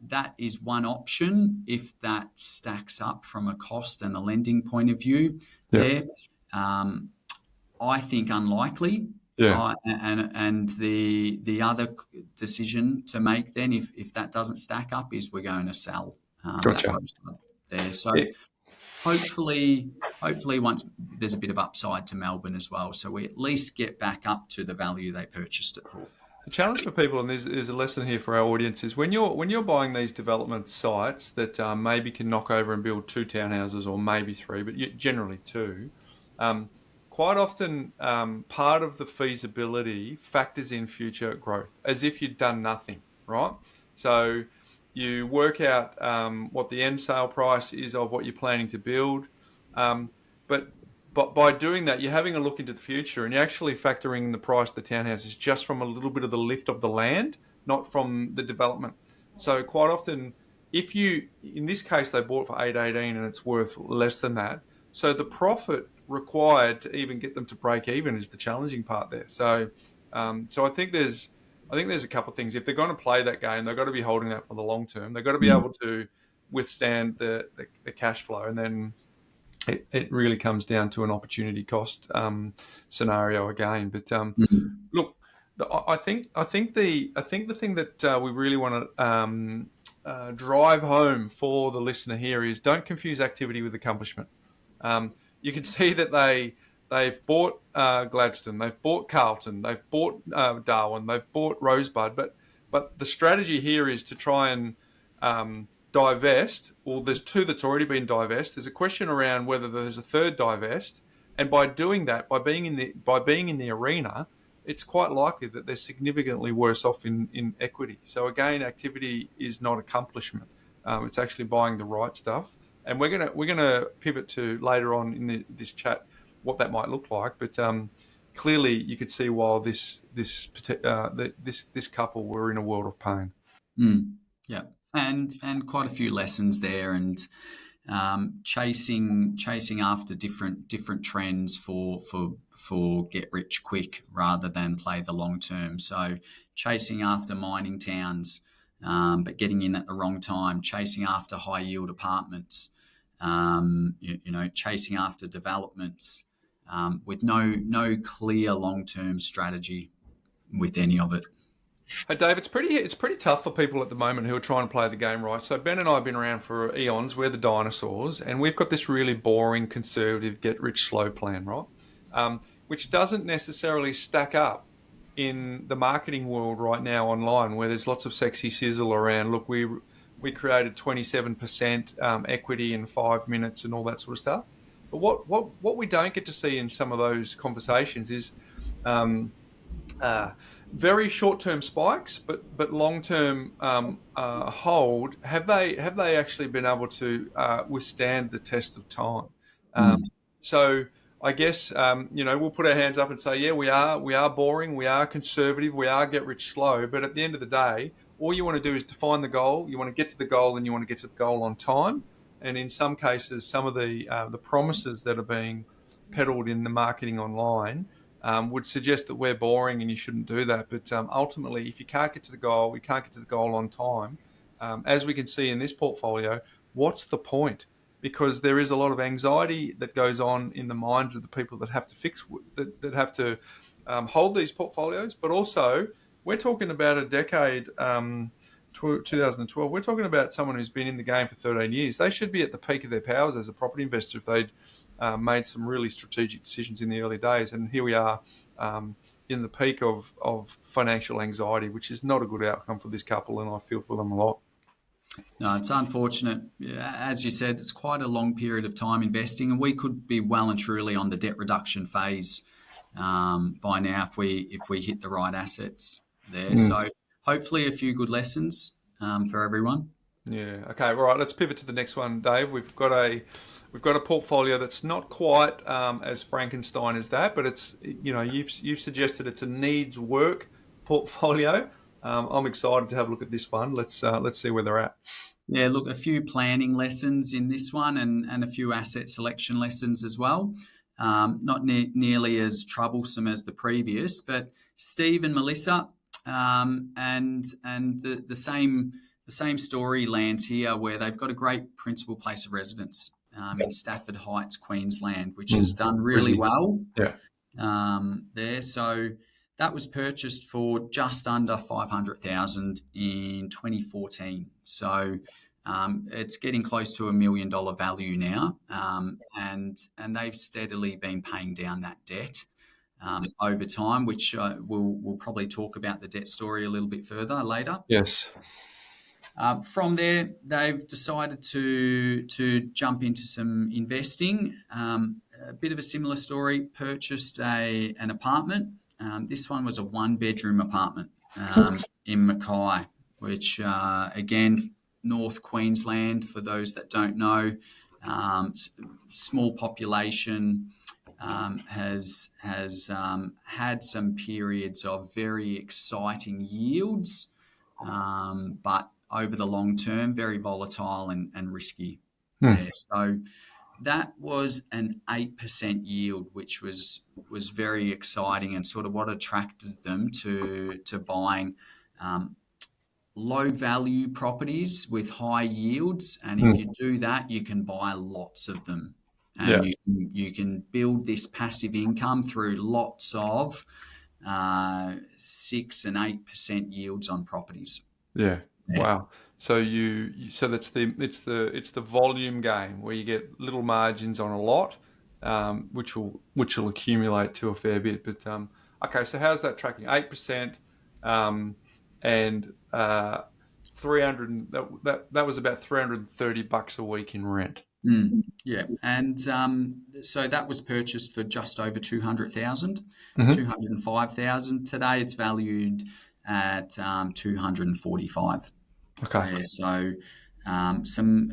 That is one option if that stacks up from a cost and a lending point of view there. I think unlikely. Yeah. And the other decision to make then, if that doesn't stack up, is we're going to sell Gotcha. that there. So hopefully once there's a bit of upside to Melbourne as well, so we at least get back up to the value they purchased it for. The challenge for people, and there's a lesson here for our audience, is when you're buying these development sites that maybe can knock over and build 2 townhouses or maybe 3, but generally 2. Quite often, part of the feasibility factors in future growth, as if you'd done nothing, right? So you work out what the end sale price is of what you're planning to build, but by doing that, you're having a look into the future, and you're actually factoring the price of the townhouses just from a little bit of the lift of the land, not from the development. So quite often, in this case, they bought for 818 and it's worth less than that. So the profit required to even get them to break even is the challenging part there. So I think there's a couple of things. If they're going to play that game, they've got to be holding that for the long term. They've got to be able to withstand the cash flow, and then it really comes down to an opportunity cost scenario again. But look, I think the thing that we really want to drive home for the listener here is don't confuse activity with accomplishment. You can see that they've bought Gladstone, they've bought Carlton, they've bought Darwin, they've bought Rosebud, but the strategy here is to try and divest. Well, there's 2 that's already been divest. There's a question around whether there's a third divest, and by doing that, by being in the arena, it's quite likely that they're significantly worse off in equity. So again, activity is not accomplishment. It's actually buying the right stuff. And we're gonna pivot to later on in this chat what that might look like. But clearly, you could see while this couple were in a world of pain. Yeah, and quite a few lessons there, and chasing after different trends for get rich quick rather than play the long term. So chasing after mining towns, but getting in at the wrong time, chasing after high yield apartments. Chasing after developments with no clear long-term strategy with any of it. Hey Dave, it's pretty tough for people at the moment who are trying to play the game right. So Ben and I have been around for eons. We're the dinosaurs, and we've got this really boring, conservative, get-rich-slow plan, right? Which doesn't necessarily stack up in the marketing world right now online, where there's lots of sexy sizzle around. Look, we created 27% equity in 5 minutes and all that sort of stuff. But what we don't get to see in some of those conversations is very short-term spikes, but long-term hold. Have they actually been able to withstand the test of time? So I guess we'll put our hands up and say, yeah, we are boring, we are conservative, we are get rich slow. But at the end of the day, all you want to do is define the goal. You want to get to the goal, and you want to get to the goal on time. And in some cases, some of the promises that are being peddled in the marketing online would suggest that we're boring and you shouldn't do that. But ultimately, if you can't get to the goal, we can't get to the goal on time. As we can see in this portfolio, what's the point? Because there is a lot of anxiety that goes on in the minds of the people that have to that have to hold these portfolios, but also. We're talking about a decade, 2012. We're talking about someone who's been in the game for 13 years. They should be at the peak of their powers as a property investor if they'd made some really strategic decisions in the early days. And here we are in the peak of financial anxiety, which is not a good outcome for this couple, and I feel for them a lot. No, it's unfortunate. As you said, it's quite a long period of time investing, and we could be well and truly on the debt reduction phase by now if we hit the right assets there. So hopefully a few good lessons for everyone. Yeah. Okay. All right. Let's pivot to the next one, Dave. We've got we've got a portfolio that's not quite as Frankenstein as that, but it's, you've suggested it's a needs work portfolio. I'm excited to have a look at this one. Let's see where they're at. Yeah, look, a few planning lessons in this one and a few asset selection lessons as well. Not nearly as troublesome as the previous, but Steve and Melissa, and the same story lands here, where they've got a great principal place of residence in Stafford Heights, Queensland, which has done really well. There. So that was purchased for just under $500,000 in 2014. So it's getting close to $1 million value now, and they've steadily been paying down that debt over time, which we'll probably talk about the debt story a little bit further later. Yes. From there, they've decided to jump into some investing. A bit of a similar story. Purchased an apartment. This one was a 1-bedroom apartment in Mackay, which again, North Queensland, for those that don't know, small population, has had some periods of very exciting yields, but over the long term, very volatile and risky. Yeah, so that was an 8% yield, which was very exciting and sort of what attracted them to buying low value properties with high yields. And if you do that, you can buy lots of them, and you can build this passive income through lots of 6 and 8% yields on properties. Yeah. Wow. So so it's the volume game where you get little margins on a lot, which will accumulate to a fair bit. But okay, so how's that tracking? 8%, and 300. That was about $330 a week in rent. Yeah, and so that was purchased for just over 200,000, 205,000. Today it's valued at 245. Okay. So some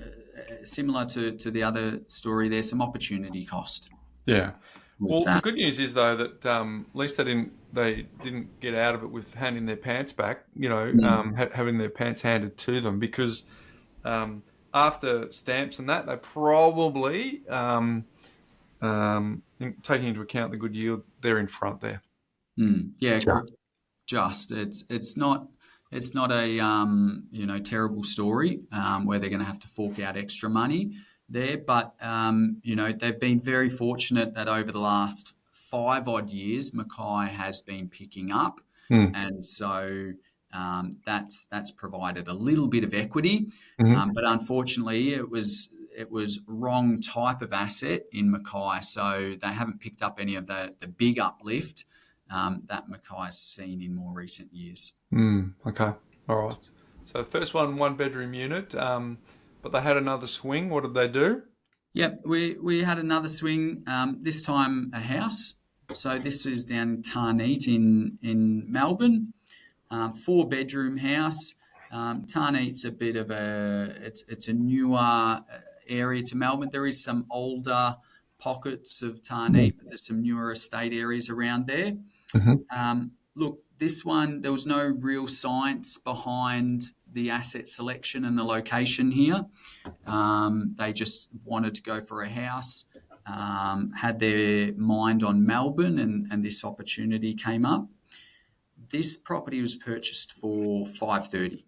similar to the other story there, some opportunity cost. Yeah. Well, the good news is though that at least they didn't get out of it with handing their pants back. Having their pants handed to them, because after stamps and that, they probably taking into account the good yield, they're in front there. Yeah, just it's not a terrible story where they're going to have to fork out extra money there, but they've been very fortunate that over the last 5 odd years, Mackay has been picking up, and so that's provided a little bit of equity, but unfortunately it was wrong type of asset in Mackay, so they haven't picked up any of the big uplift that Mackay's seen in more recent years. Okay, all right. So the first 1-bedroom unit, but they had another swing. What did they do? Yep, we had another swing, this time a house. So this is down in Tarneet in Melbourne, 4-bedroom house. Tarneet's a bit of it's a newer area to Melbourne. There is some older pockets of Tarneet, but there's some newer estate areas around there. Look, this one, there was no real science behind the asset selection and the location here. They just wanted to go for a house, had their mind on Melbourne, and this opportunity came up. This property was purchased for $530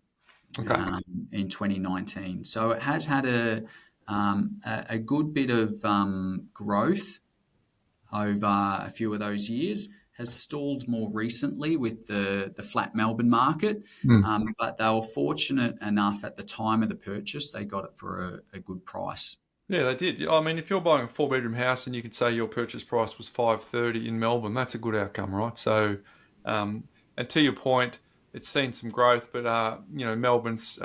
in 2019. So it has had a good bit of growth over a few of those years. Has stalled more recently with the flat Melbourne market, but they were fortunate enough at the time of the purchase, they got it for a good price. Yeah, they did. I mean, if you're buying a 4-bedroom house and you could say your purchase price was $530 in Melbourne, that's a good outcome, right? So, and to your point, it's seen some growth, but Melbourne's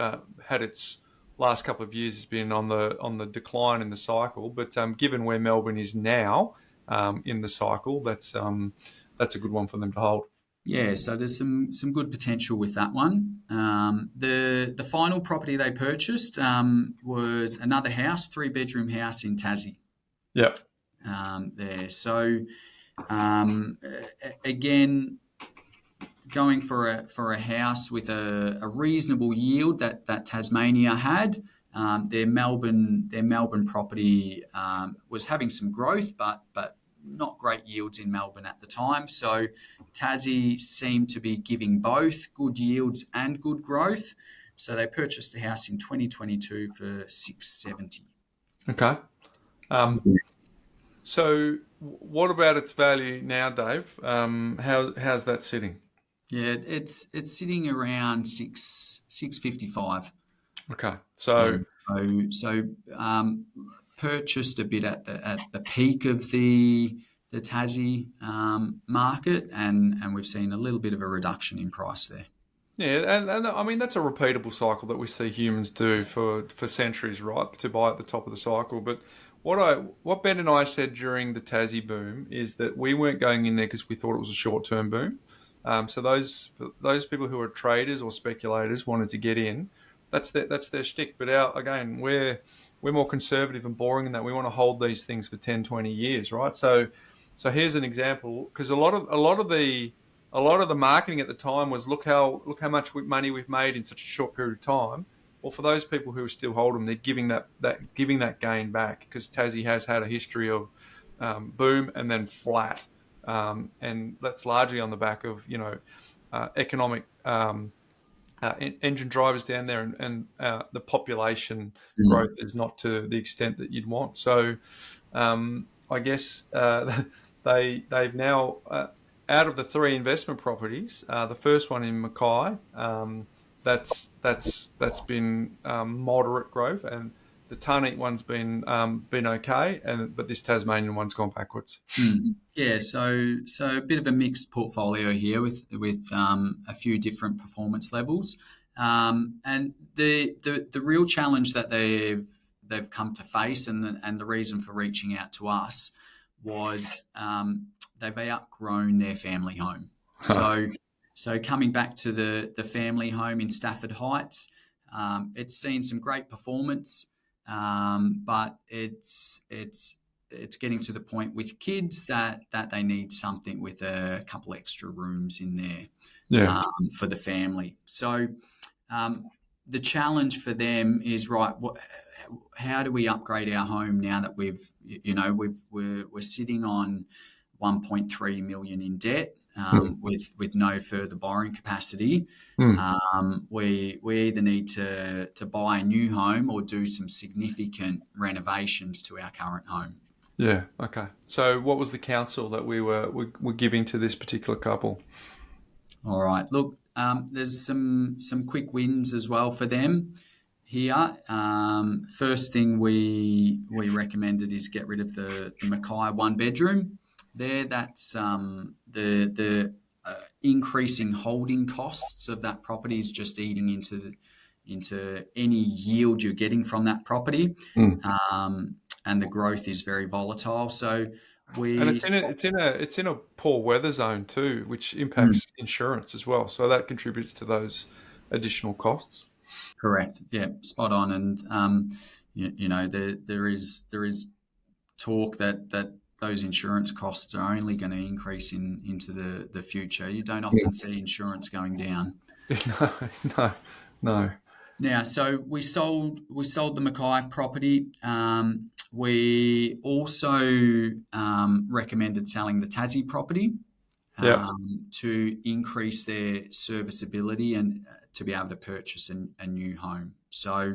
had its last couple of years has been on the decline in the cycle. But given where Melbourne is now in the cycle, that's a good one for them to hold. Yeah, so there's some good potential with that one. The final property they purchased was another house, 3-bedroom house in Tassie. Yeah. There. So again, going for a house with a reasonable yield that Tasmania had. Their Melbourne property was having some growth, but not great yields in Melbourne at the time. So Tassie seemed to be giving both good yields and good growth. So they purchased a house in 2022 for $670. Okay. So what about its value now, Dave? How's that sitting? Yeah, it's sitting around 655. Okay. So purchased a bit at the peak of the Tassie market, and we've seen a little bit of a reduction in price there. yeah, and I mean that's a repeatable cycle that we see humans do for centuries, right? To buy at the top of the cycle. But what Ben and I said during the Tassie boom is that we weren't going in there because we thought it was a short-term boom. So those people who are traders or speculators wanted to get in. That's their shtick. But we're more conservative and boring in that we want to hold these things for 10, 20 years, right? So here's an example, because a lot of the marketing at the time was look how much money we've made in such a short period of time. Well, for those people who still hold them, they're giving that gain back, because Tassie has had a history of boom and then flat, and that's largely on the back of economic engine drivers down there, and the population growth is not to the extent that you'd want. So I guess they've now out of the 3 investment properties, the first one in Mackay, that's been moderate growth, and the Tarneet one's been okay, but this Tasmanian one's gone backwards. Yeah, so a bit of a mixed portfolio here with a few different performance levels, and the real challenge that they've come to face, and the reason for reaching out to us was they've outgrown their family home. So coming back to the family home in Stafford Heights, it's seen some great performance, but it's getting to the point with kids that they need something with a couple extra rooms in there for the family. So the challenge for them is, right, how do we upgrade our home now that we're sitting on 1.3 million in debt, with no further borrowing capacity. We either need to buy a new home or do some significant renovations to our current home. Yeah. Okay. So what was the counsel that we were giving to this particular couple? All right. Look, there's some quick wins as well for them here. First thing we recommended is get rid of the Mackay 1-bedroom. There, that's the increasing holding costs of that property is just eating into any yield you're getting from that property, and the growth is very volatile. So it's in a poor weather zone too, which impacts insurance as well. So that contributes to those additional costs. Correct. Yeah, spot on. And there is talk that those insurance costs are only going to increase into the future. You don't often see insurance going down. No. Now, so we sold the Mackay property. We also recommended selling the Tassie property to increase their serviceability and to be able to purchase a new home. So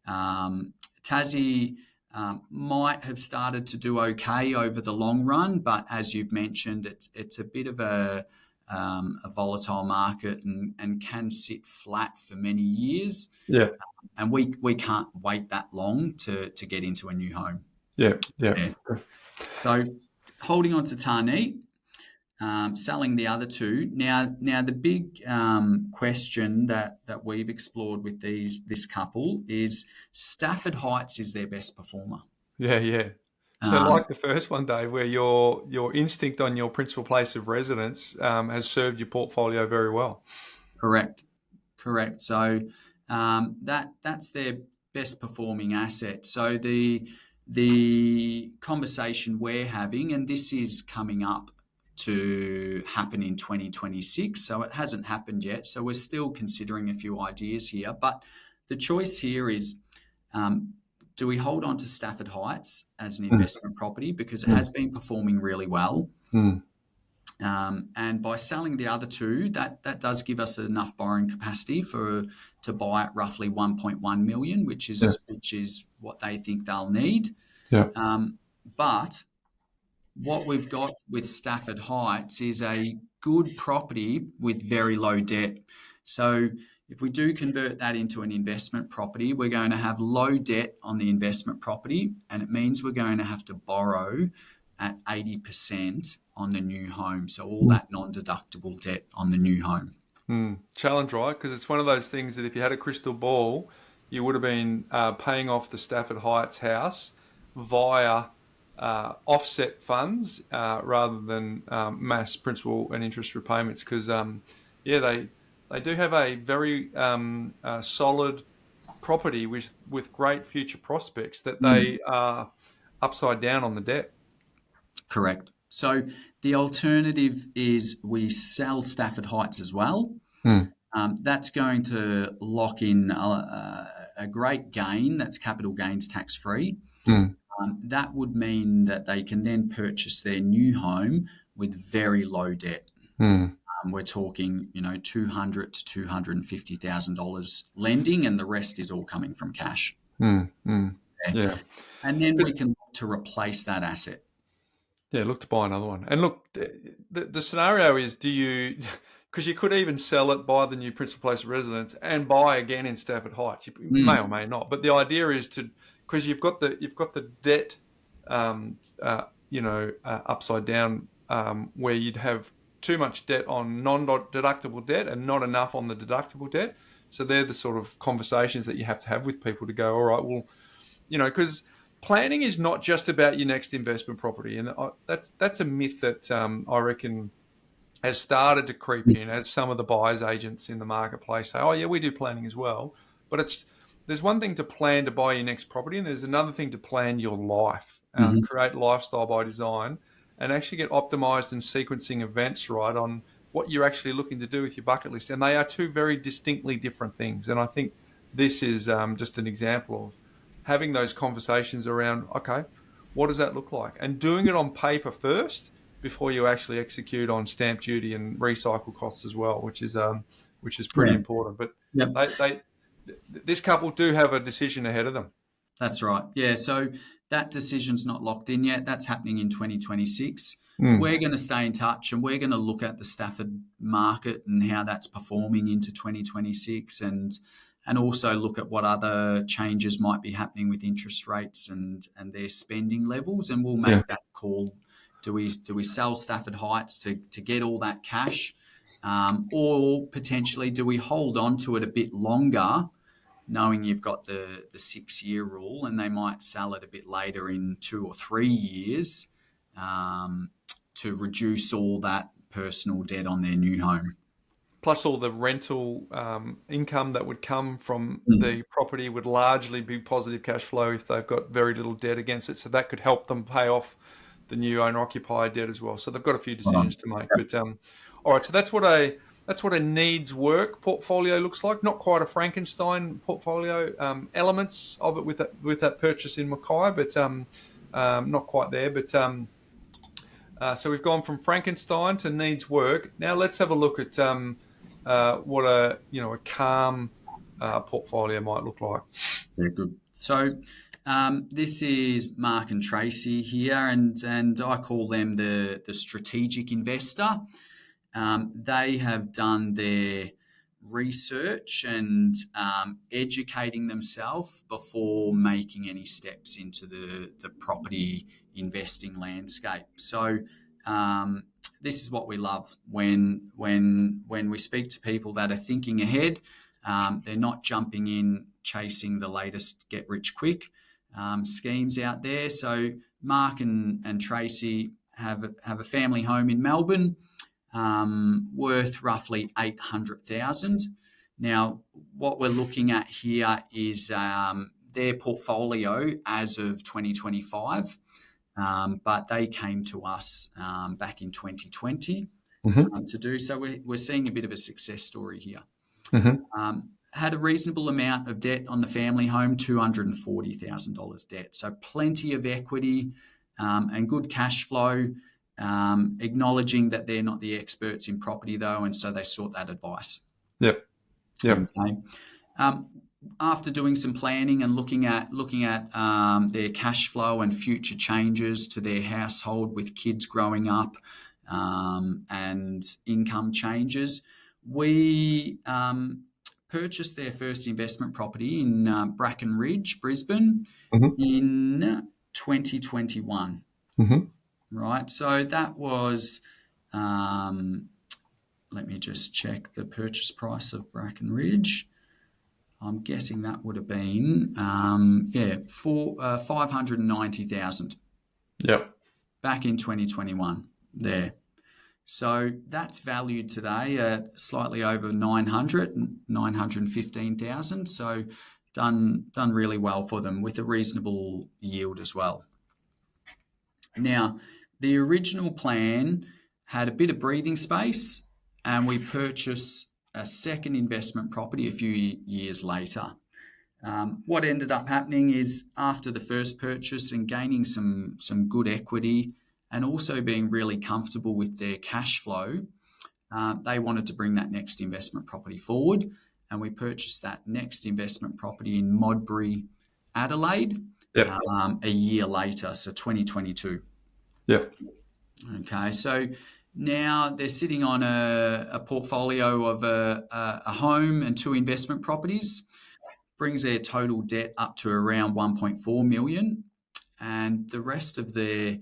Tassie might have started to do okay over the long run, but as you've mentioned, it's a bit of a volatile market and can sit flat for many years. Yeah. And we can't wait that long to get into a new home. Yeah. So holding on to Tarneet, selling the other 2. Now the big question that we've explored with this couple is Stafford Heights is their best performer. Yeah. So like the first one, Dave, where your instinct on your principal place of residence has served your portfolio very well. Correct. So that's their best performing asset. So the conversation we're having, and this is coming up to happen in 2026, so it hasn't happened yet. So we're still considering a few ideas here, but the choice here is, do we hold on to Stafford Heights as an investment property because it has been performing really well? And by selling the other two, that does give us enough borrowing capacity to buy at roughly 1.1 million, which is what they think they'll need. But what we've got with Stafford Heights is a good property with very low debt. So if we do convert that into an investment property, we're going to have low debt on the investment property, and it means we're going to have to borrow at 80% on the new home. So all that non-deductible debt on the new home. Challenge, right? Because it's one of those things that if you had a crystal ball, you would have been paying off the Stafford Heights house via offset funds rather than mass principal and interest repayments. Because they do have a very solid property with great future prospects that they are upside down on the debt. Correct. So the alternative is we sell Stafford Heights as well. That's going to lock in a great gain. That's capital gains tax free. That would mean that they can then purchase their new home with very low debt. We're talking, $200,000 to $250,000 lending, and the rest is all coming from cash. Yeah. And then we can look to replace that asset. Yeah, look to buy another one. And look, the scenario is, because you could even sell it, buy the new principal place of residence, and buy again in Stafford Heights. You may or may not, but the idea is because you've got the debt, upside down, where you'd have too much debt on non-deductible debt and not enough on the deductible debt. So they're the sort of conversations that you have to have with people to go, all right, well, because planning is not just about your next investment property, and that's a myth that I reckon has started to creep in as some of the buyers agents in the marketplace say, oh yeah, we do planning as well. But there's one thing to plan to buy your next property, and there's another thing to plan your life, create lifestyle by design, and actually get optimized and sequencing events right on what you're actually looking to do with your bucket list. And they are two very distinctly different things. And I think this is just an example of having those conversations around, okay, what does that look like? And doing it on paper first before you actually execute on stamp duty and recycle costs as well, which is pretty important. But this couple do have a decision ahead of them. That's right. Yeah, so that decision's not locked in yet. That's happening in 2026. We're going to stay in touch, and we're going to look at the Stafford market and how that's performing into 2026, and also look at what other changes might be happening with interest rates and their spending levels, and we'll make that call. Do we sell Stafford Heights to get all that cash, or potentially do we hold on to it a bit longer, knowing you've got the 6-year rule, and they might sell it a bit later in 2 or 3 years to reduce all that personal debt on their new home. Plus all the rental income that would come from the property would largely be positive cash flow if they've got very little debt against it. So that could help them pay off the new owner-occupier debt as well. So they've got a few decisions to make. But all right, so that's what a needs work portfolio looks like. Not quite a Frankenstein portfolio. Elements of it with that purchase in Mackay, but not quite there. But so we've gone from Frankenstein to needs work. Now let's have a look at what a calm portfolio might look like. Very good. So this is Mark and Tracy here, and I call them the strategic investor. They have done their research and educating themselves before making any steps into the property investing landscape. So this is what we love when we speak to people that are thinking ahead. They're not jumping in chasing the latest get rich quick. schemes out there. So Mark and Tracy have a family home in Melbourne, worth roughly 800,000. Now, what we're looking at here is their portfolio as of 2025, but they came to us back in 2020 to do so. We're seeing a bit of a success story here. Had a reasonable amount of debt on the family home, $240,000 debt. So plenty of equity and good cash flow, acknowledging that they're not the experts in property though, and so they sought that advice. Yep. Okay. After doing some planning and looking at their cash flow and future changes to their household with kids growing up and income changes, we purchased their first investment property in Bracken Ridge, Brisbane, in 2021. Right, so that was, let me just check the purchase price of Bracken Ridge. I'm guessing that would have been, for 590,000. Yep. Back in 2021 there. So that's valued today at slightly over 915,000. So done really well for them with a reasonable yield as well. Now, the original plan had a bit of breathing space, and we purchased a second investment property a few years later. What ended up happening is after the first purchase and gaining some good equity and also being really comfortable with their cash flow, they wanted to bring that next investment property forward, and we purchased that next investment property in Modbury, Adelaide, a year later, so 2022. Yep. Okay, so now they're sitting on a portfolio of a home and 2 investment properties, brings their total debt up to around 1.4 million, and the rest of their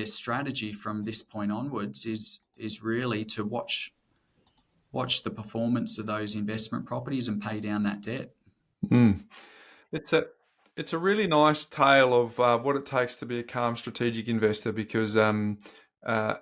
strategy from this point onwards is really to watch the performance of those investment properties and pay down that debt. It's a really nice tale of what it takes to be a calm strategic investor, because that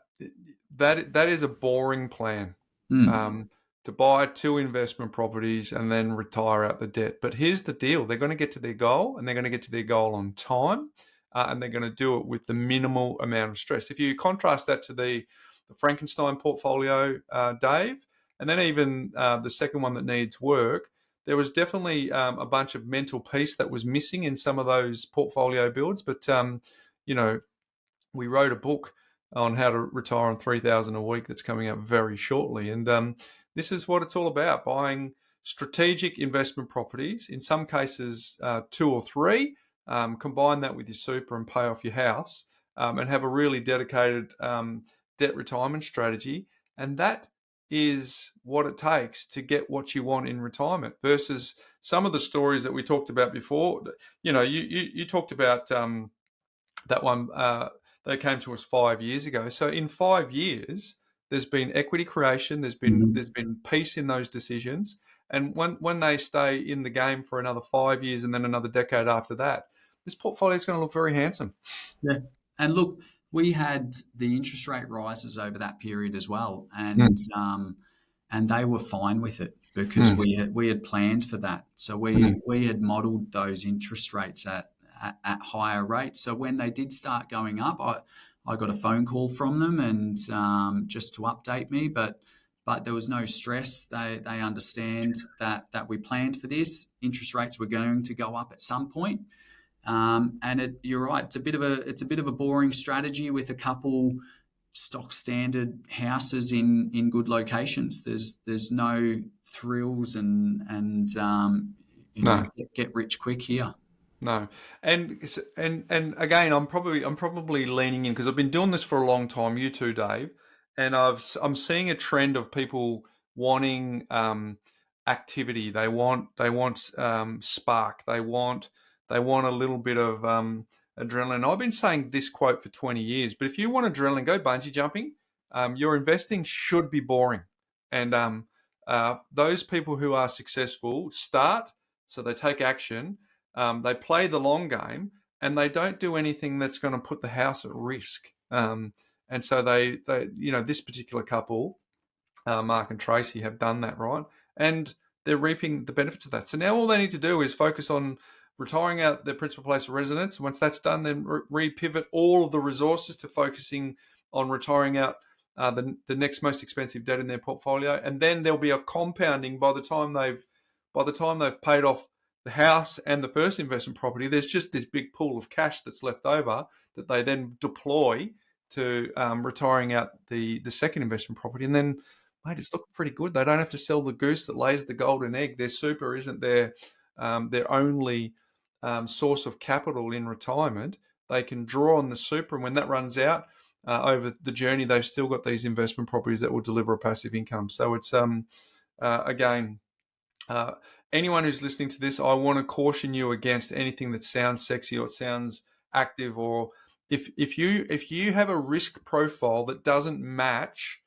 is a boring plan. To buy 2 investment properties and then retire out the debt. But here's the deal. They're going to get to their goal, and they're going to get to their goal on time, and they're going to do it with the minimal amount of stress. If you contrast that to the Frankenstein portfolio, Dave, and then even the second one that needs work, there was definitely a bunch of mental peace that was missing in some of those portfolio builds. But, we wrote a book on how to retire on $3,000 a week that's coming out very shortly. And this is what it's all about: buying strategic investment properties, in some cases 2 or 3, combine that with your super and pay off your house, and have a really dedicated debt retirement strategy. And that is what it takes to get what you want in retirement, versus some of the stories that we talked about before. You talked about that one that came to us 5 years ago. So in 5 years, there's been equity creation, there's been peace in those decisions, and when they stay in the game for another 5 years and then another decade after that, this portfolio is going to look very handsome. Yeah, and look, we had the interest rate rises over that period as well, and they were fine with it because we had planned for that. So we had modelled those interest rates at higher rates. So when they did start going up, I got a phone call from them and just to update me, but there was no stress. They understand that we planned for this. Interest rates were going to go up at some point. And you're right. It's a bit of a boring strategy with a couple stock standard houses in good locations. There's no thrills and get rich quick here. No, and again, I'm probably leaning in because I've been doing this for a long time. You too, Dave, and I'm seeing a trend of people wanting activity. They want spark. They want a little bit of adrenaline. I've been saying this quote for 20 years, but if you want adrenaline, go bungee jumping. Your investing should be boring, and those people who are successful start, so they take action. they play the long game, and they don't do anything that's going to put the house at risk. And so they this particular couple, Mark and Tracy, have done that, right? And they're reaping the benefits of that. So now all they need to do is focus on retiring out their principal place of residence. Once that's done, then repivot all of the resources to focusing on retiring out the next most expensive debt in their portfolio. And then there'll be a compounding by the time they've paid off the house and the first investment property. There's just this big pool of cash that's left over that they then deploy to retiring out the second investment property. And then, mate, it's looking pretty good. They don't have to sell the goose that lays the golden egg. Their super isn't their only source of capital in retirement. They can draw on the super, and when that runs out over the journey, they've still got these investment properties that will deliver a passive income. So it's again, anyone who's listening to this, I want to caution you against anything that sounds sexy or sounds active, or if you have a risk profile that doesn't match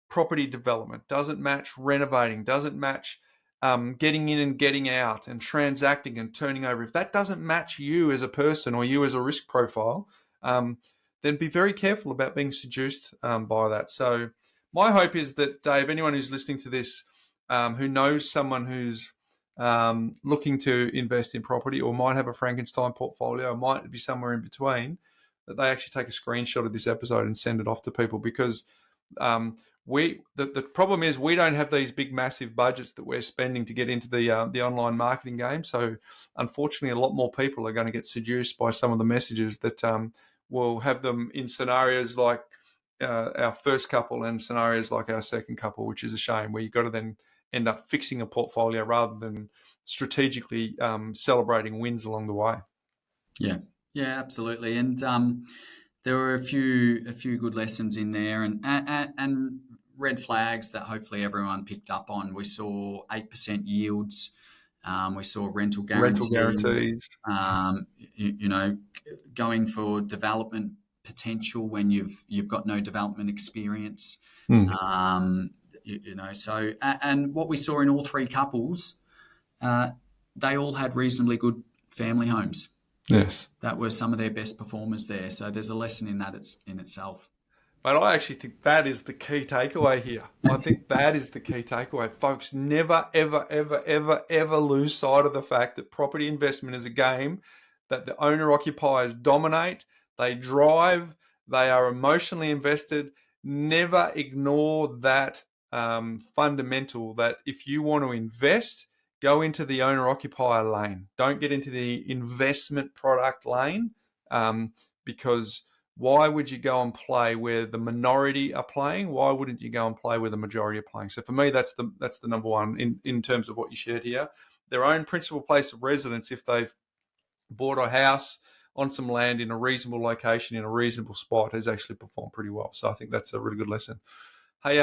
property development, doesn't match renovating, doesn't match getting in and getting out and transacting and turning over, if that doesn't match you as a person or you as a risk profile, then be very careful about being seduced by that. So my hope is that, Dave, anyone who's listening to this who knows someone who's looking to invest in property or might have a Frankenstein portfolio or might be somewhere in between, that they actually take a screenshot of this episode and send it off to people, because the problem is we don't have these big massive budgets that we're spending to get into the online marketing game. So unfortunately, a lot more people are going to get seduced by some of the messages that will have them in scenarios like our first couple and scenarios like our second couple, which is a shame, where you've got to then end up fixing a portfolio rather than strategically celebrating wins along the way. Yeah, absolutely. And there were a few good lessons in there, and red flags that hopefully everyone picked up on. We saw 8% yields. We saw rental guarantees. Going for development potential when you've got no development experience. So and what we saw in all three couples, they all had reasonably good family homes. Yes, that were some of their best performers there. So there's a lesson in that in itself. But I actually think that is the key takeaway here. I think that is the key takeaway. Folks, never, ever, ever, ever, ever lose sight of the fact that property investment is a game that the owner-occupiers dominate, they drive, they are emotionally invested. Never ignore that fundamental, that if you want to invest, go into the owner-occupier lane. Don't get into the investment product lane, because why would you go and play where the minority are playing? Why wouldn't you go and play where the majority are playing? So for me, that's the number one in terms of what you shared here. Their own principal place of residence, if they've bought a house on some land in a reasonable location, in a reasonable spot, has actually performed pretty well. So I think that's a really good lesson. Hey,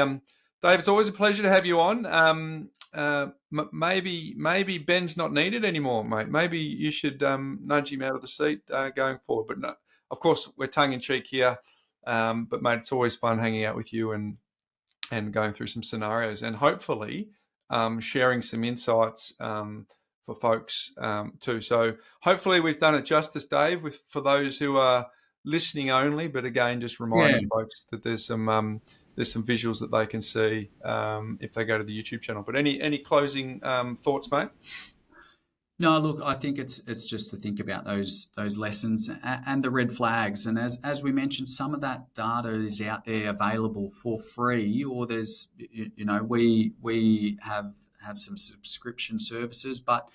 Dave, it's always a pleasure to have you on. Maybe Ben's not needed anymore, mate. Maybe you should nudge him out of the seat going forward. But no, of course, we're tongue in cheek here. But mate, it's always fun hanging out with you and going through some scenarios, and hopefully sharing some insights for folks too. So hopefully we've done it justice, Dave, for those who are listening only. But again, just reminding folks that there's some visuals that they can see if they go to the YouTube channel. But any closing thoughts, mate? No, look, I think it's just to think about those lessons and the red flags. And as we mentioned, some of that data is out there available for free, or there's, we have some subscription services, but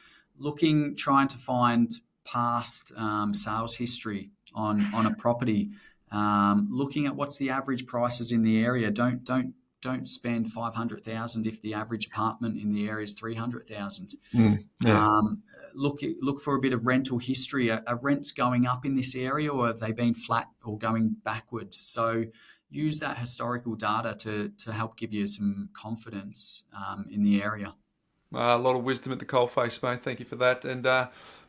trying to find past sales history on a property, looking at what's the average prices in the area. Don't spend $500,000 if the average apartment in the area is $300,000. Look for a bit of rental history. Are rents going up in this area, or have they been flat or going backwards? So use that historical data to help give you some confidence in the area. A lot of wisdom at the coalface, mate. Thank you for that. And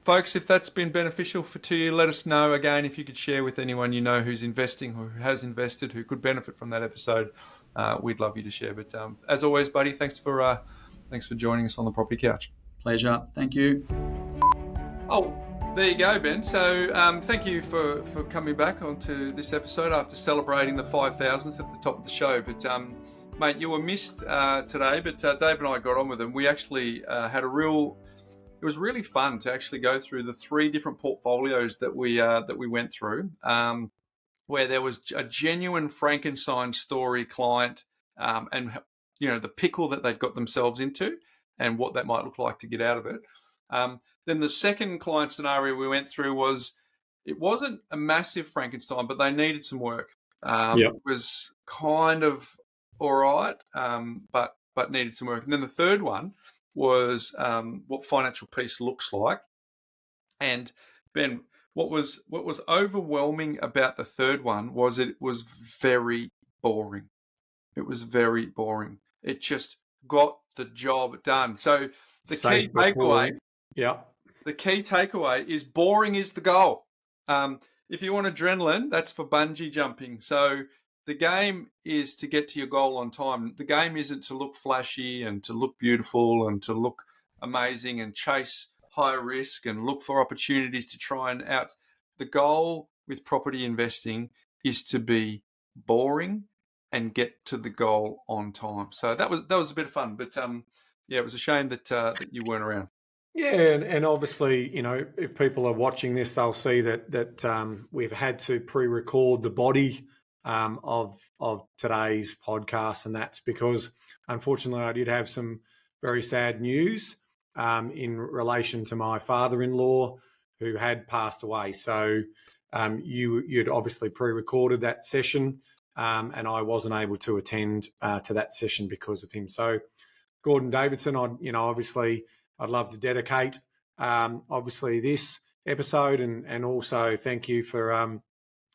folks, if that's been beneficial to you, let us know. Again, if you could share with anyone you know who's investing or who has invested, who could benefit from that episode, we'd love you to share. But as always, buddy, thanks for joining us on the Property Couch. Pleasure. Thank you. Oh, There you go, Ben. So thank you for coming back onto this episode after celebrating the 5,000th at the top of the show. But mate, you were missed today, but Dave and I got on with them. We actually had it was really fun to actually go through the 3 different portfolios that we went through, where there was a genuine Frankenstein story client, and the pickle that they'd got themselves into and what that might look like to get out of it. Then the second client scenario we went through it wasn't a massive Frankenstein, but they needed some work. It was kind of all right, but needed some work. And then the third one was what financial peace looks like. And Ben, what was overwhelming about the third one was it was very boring. It was very boring. It just got the job done. So the key takeaway. Yeah. The key takeaway is boring is the goal. If you want adrenaline, that's for bungee jumping. So the game is to get to your goal on time. The game isn't to look flashy and to look beautiful and to look amazing and chase high risk and look for opportunities to try and out. The goal with property investing is to be boring and get to the goal on time. So that was a bit of fun, but it was a shame that you weren't around. Yeah, and obviously, if people are watching this, they'll see that we've had to pre-record the body of today's podcast, and that's because, unfortunately, I did have some very sad news in relation to my father-in-law who had passed away. So you'd obviously pre-recorded that session, and I wasn't able to attend to that session because of him. So, Gordon Davidson, obviously, I'd love to dedicate, obviously, this episode and also thank you for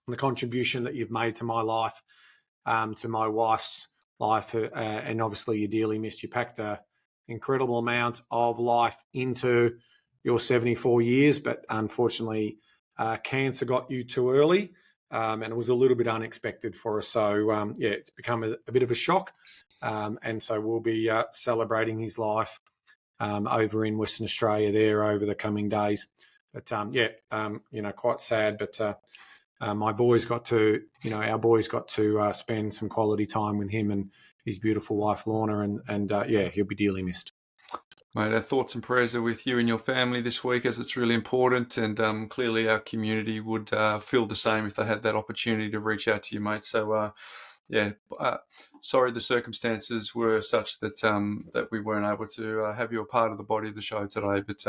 the contribution that you've made to my life, to my wife's life, and obviously you dearly missed. You packed an incredible amount of life into your 74 years, but unfortunately, cancer got you too early, and it was a little bit unexpected for us. So, it's become a bit of a shock, and so we'll be celebrating his life over in Western Australia there over the coming days. But quite sad. But my boys got to, our boys got to spend some quality time with him and his beautiful wife Lorna, and he'll be dearly missed. Mate, our thoughts and prayers are with you and your family this week, as it's really important, and clearly our community would feel the same if they had that opportunity to reach out to you, mate. So. Sorry the circumstances were such that that we weren't able to have you a part of the body of the show today. But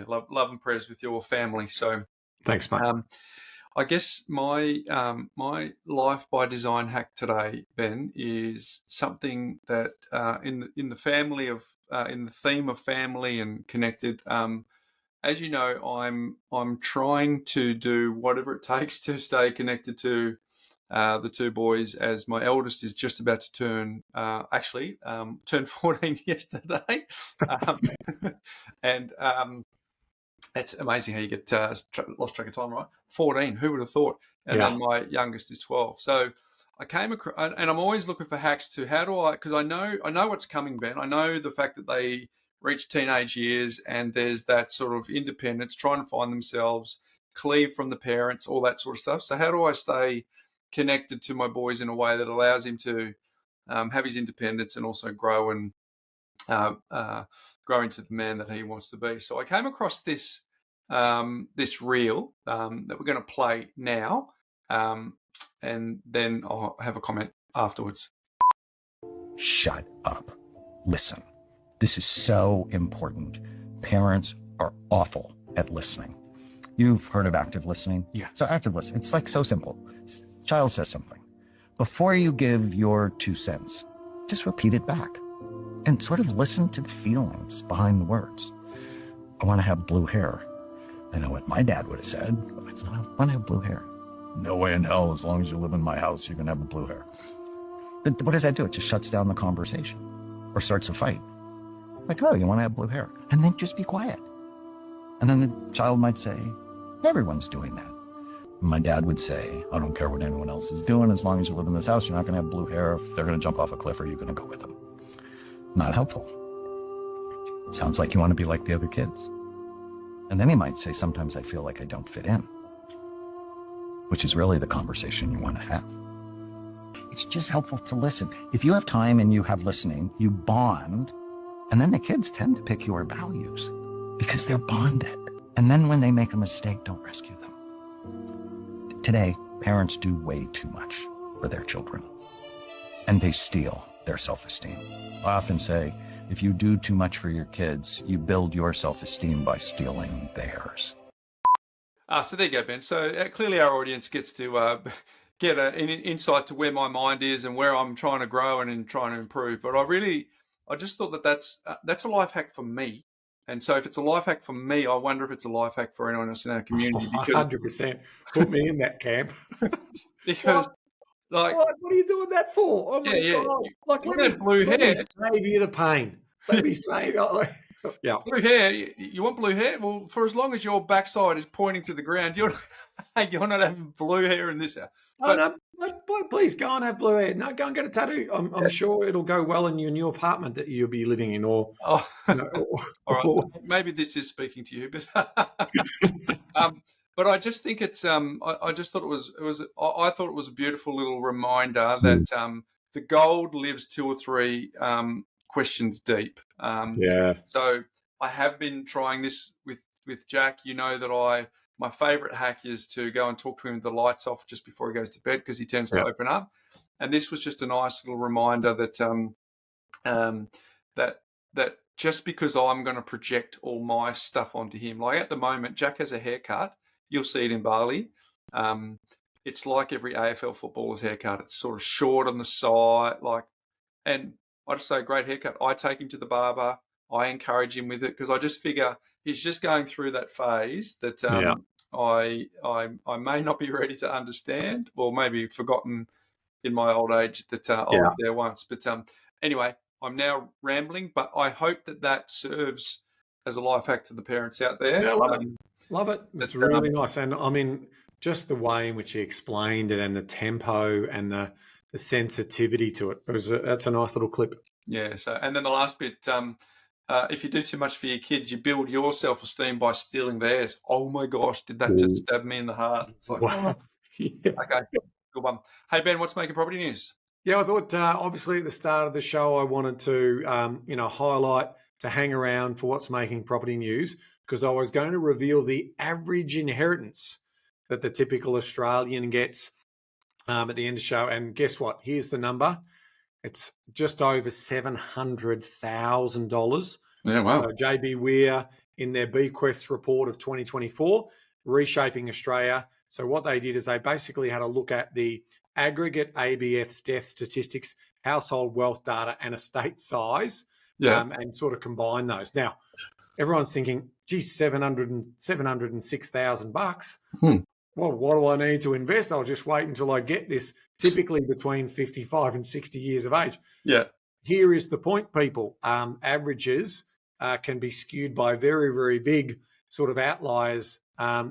love and prayers with your family. So thanks, mate. I guess my my life by design hack today, Ben, is something that in the family of in the theme of family and connected. As you know, I'm trying to do whatever it takes to stay connected to the 2 boys, as my eldest is just about to turn 14 yesterday. And it's amazing how you get lost track of time, right? 14, who would have thought? And then my youngest is 12. So I came across, and I'm always looking for hacks to because I know what's coming, Ben. I know the fact that they reach teenage years and there's that sort of independence, trying to find themselves, cleave from the parents, all that sort of stuff. So how do I stay connected to my boys in a way that allows him to have his independence and also grow and grow into the man that he wants to be? So I came across this this reel that we're going to play now, and then I'll have a comment afterwards. Shut up. Listen. This is so important. Parents are awful at listening. You've heard of active listening? Yeah. So active listening, it's like so simple. Child says something. Before you give your 2 cents, just repeat it back and sort of listen to the feelings behind the words. I want to have blue hair. I know what my dad would have said. It's not, I want to have blue hair. No way in hell, as long as you live in my house, you're going to have blue hair. But what does that do? It just shuts down the conversation or starts a fight. Like, oh, you want to have blue hair? And then just be quiet. And then the child might say, everyone's doing that. My dad would say, I don't care what anyone else is doing. As long as you live in this house, you're not going to have blue hair. If they're going to jump off a cliff, are you going to go with them? Not helpful. Sounds like you want to be like the other kids. And then he might say, sometimes I feel like I don't fit in, which is really the conversation you want to have. It's just helpful to listen. If you have time and you have listening, you bond, and then the kids tend to pick your values because they're bonded. And then when they make a mistake, don't rescue them. Today, parents do way too much for their children, and they steal their self-esteem. I often say, if you do too much for your kids, you build your self-esteem by stealing theirs. So there you go, Ben. So clearly our audience gets to get an insight to where my mind is and where I'm trying to grow and trying to improve. But I just thought that's a life hack for me. And so if it's a life hack for me, I wonder if it's a life hack for anyone else in our community. Because 100%. Put me in that camp. because like, what are you doing that for? Oh my yeah. God. Like, Let me save you the pain. Let me save yeah. Blue hair. You want blue hair? Well, for as long as your backside is pointing to the ground, you're not having blue hair in this house. But, please go and have blue hair. No, go and get a tattoo. I'm sure it'll go well in your new apartment that you'll be living in, or all right. Maybe this is speaking to you, but I just think it's. I just thought I thought it was a beautiful little reminder that the gold lives 2 or 3 questions deep. So I have been trying this with Jack. You know that my favourite hack is to go and talk to him with the lights off just before he goes to bed because he tends to open up. And this was just a nice little reminder that that just because I'm going to project all my stuff onto him, like at the moment, Jack has a haircut. You'll see it in Bali. It's like every AFL footballer's haircut. It's sort of short on the side, and I just say, great haircut. I take him to the barber. I encourage him with it because I just figure he's just going through that phase that I may not be ready to understand, or maybe forgotten in my old age that I was there once. But anyway, I'm now rambling, but I hope that serves as a life hack to the parents out there. Yeah, love it. It's really nice. And I mean, just the way in which he explained it and the tempo and the sensitivity to it. That's a nice little clip. Yeah. So, and then the last bit, if you do too much for your kids, you build your self-esteem by stealing theirs. Oh my gosh, did that just stab me in the heart? It's like, wow. Okay, good one. Hey Ben, what's making property news? Yeah, I thought obviously at the start of the show I wanted to highlight, to hang around for what's making property news, because I was going to reveal the average inheritance that the typical Australian gets at the end of the show. And guess what? Here's the number. It's just over $700,000. Yeah, wow. So JB Weir, in their Bequest report of 2024, Reshaping Australia. So what they did is they basically had a look at the aggregate ABS death statistics, household wealth data, and estate size, and sort of combine those. Now, everyone's thinking, geez, $706,000. Well, what do I need to invest? I'll just wait until I get this, typically between 55 and 60 years of age. Yeah. Here is the point, people. Averages can be skewed by very, very big sort of outliers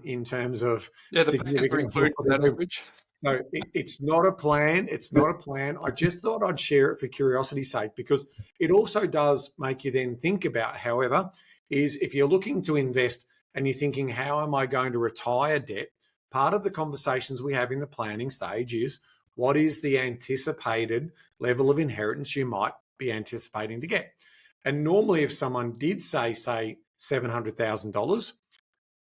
in terms of significant average. So it's not a plan. It's not a plan. I just thought I'd share it for curiosity's sake, because it also does make you then think about, however, is if you're looking to invest and you're thinking, how am I going to retire debt? Part of the conversations we have in the planning stage is, what is the anticipated level of inheritance you might be anticipating to get? And normally if someone did say $700,000,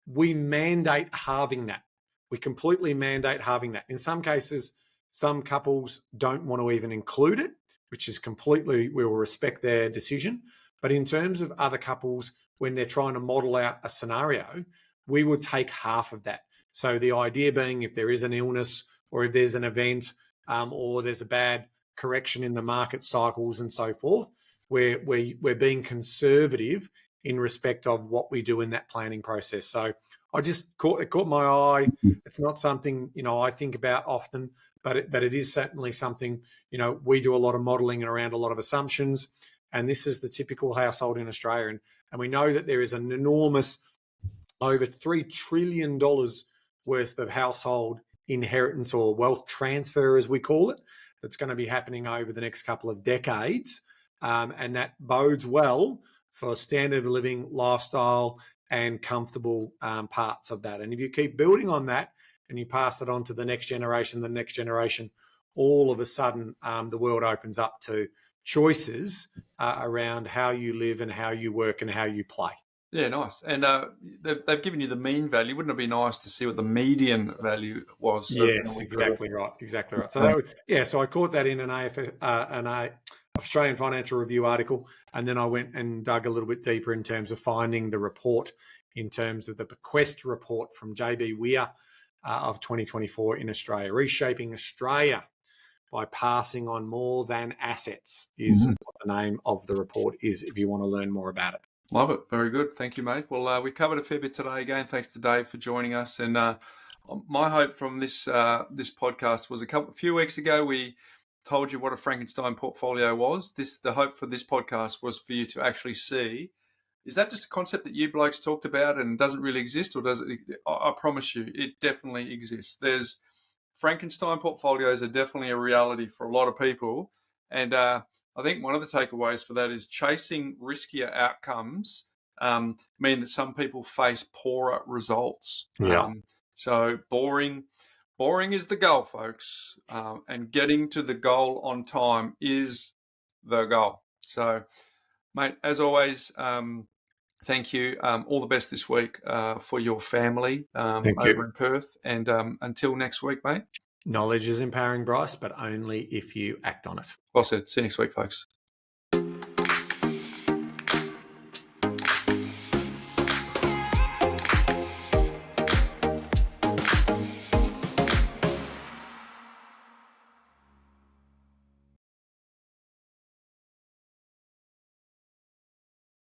we mandate halving that. We completely mandate halving that. In some cases, some couples don't want to even include it, which is completely, we will respect their decision. But in terms of other couples, when they're trying to model out a scenario, we would take half of that. So the idea being, if there is an illness or if there's an event or there's a bad correction in the market cycles and so forth, we're being conservative in respect of what we do in that planning process. So it caught my eye. It's not something, I think about often, but it is certainly something, we do a lot of modelling and around a lot of assumptions. And this is the typical household in Australia. And we know that there is an enormous, over $3 trillion worth of household inheritance or wealth transfer, as we call it, that's going to be happening over the next couple of decades. And that bodes well for standard of living, lifestyle, and comfortable parts of that. And if you keep building on that and you pass it on to the next generation, all of a sudden the world opens up to choices around how you live and how you work and how you play. Yeah, nice. And they've given you the mean value. Wouldn't it be nice to see what the median value was? Yes, exactly right. So so I caught that in an Australian Financial Review article, and then I went and dug a little bit deeper in terms of finding the report, in terms of the bequest report from JB Weir of 2024 in Australia, reshaping Australia by passing on more than assets is what the name of the report is, if you want to learn more about it. Love it. Very good. Thank you, mate. Well, we covered a fair bit today. Again, thanks to Dave for joining us. And my hope from this podcast was a few weeks ago, we told you what a Frankenstein portfolio was. The hope for this podcast was for you to actually see, is that just a concept that you blokes talked about and doesn't really exist, or does it? I promise you, it definitely exists. Frankenstein portfolios are definitely a reality for a lot of people. And I think one of the takeaways for that is chasing riskier outcomes mean that some people face poorer results. Yeah. So boring is the goal, folks. And getting to the goal on time is the goal. So, mate, as always, thank you. All the best this week for your family over in Perth. And until next week, mate. Knowledge is empowering, Bryce, but only if you act on it. Well said. See you next week, folks.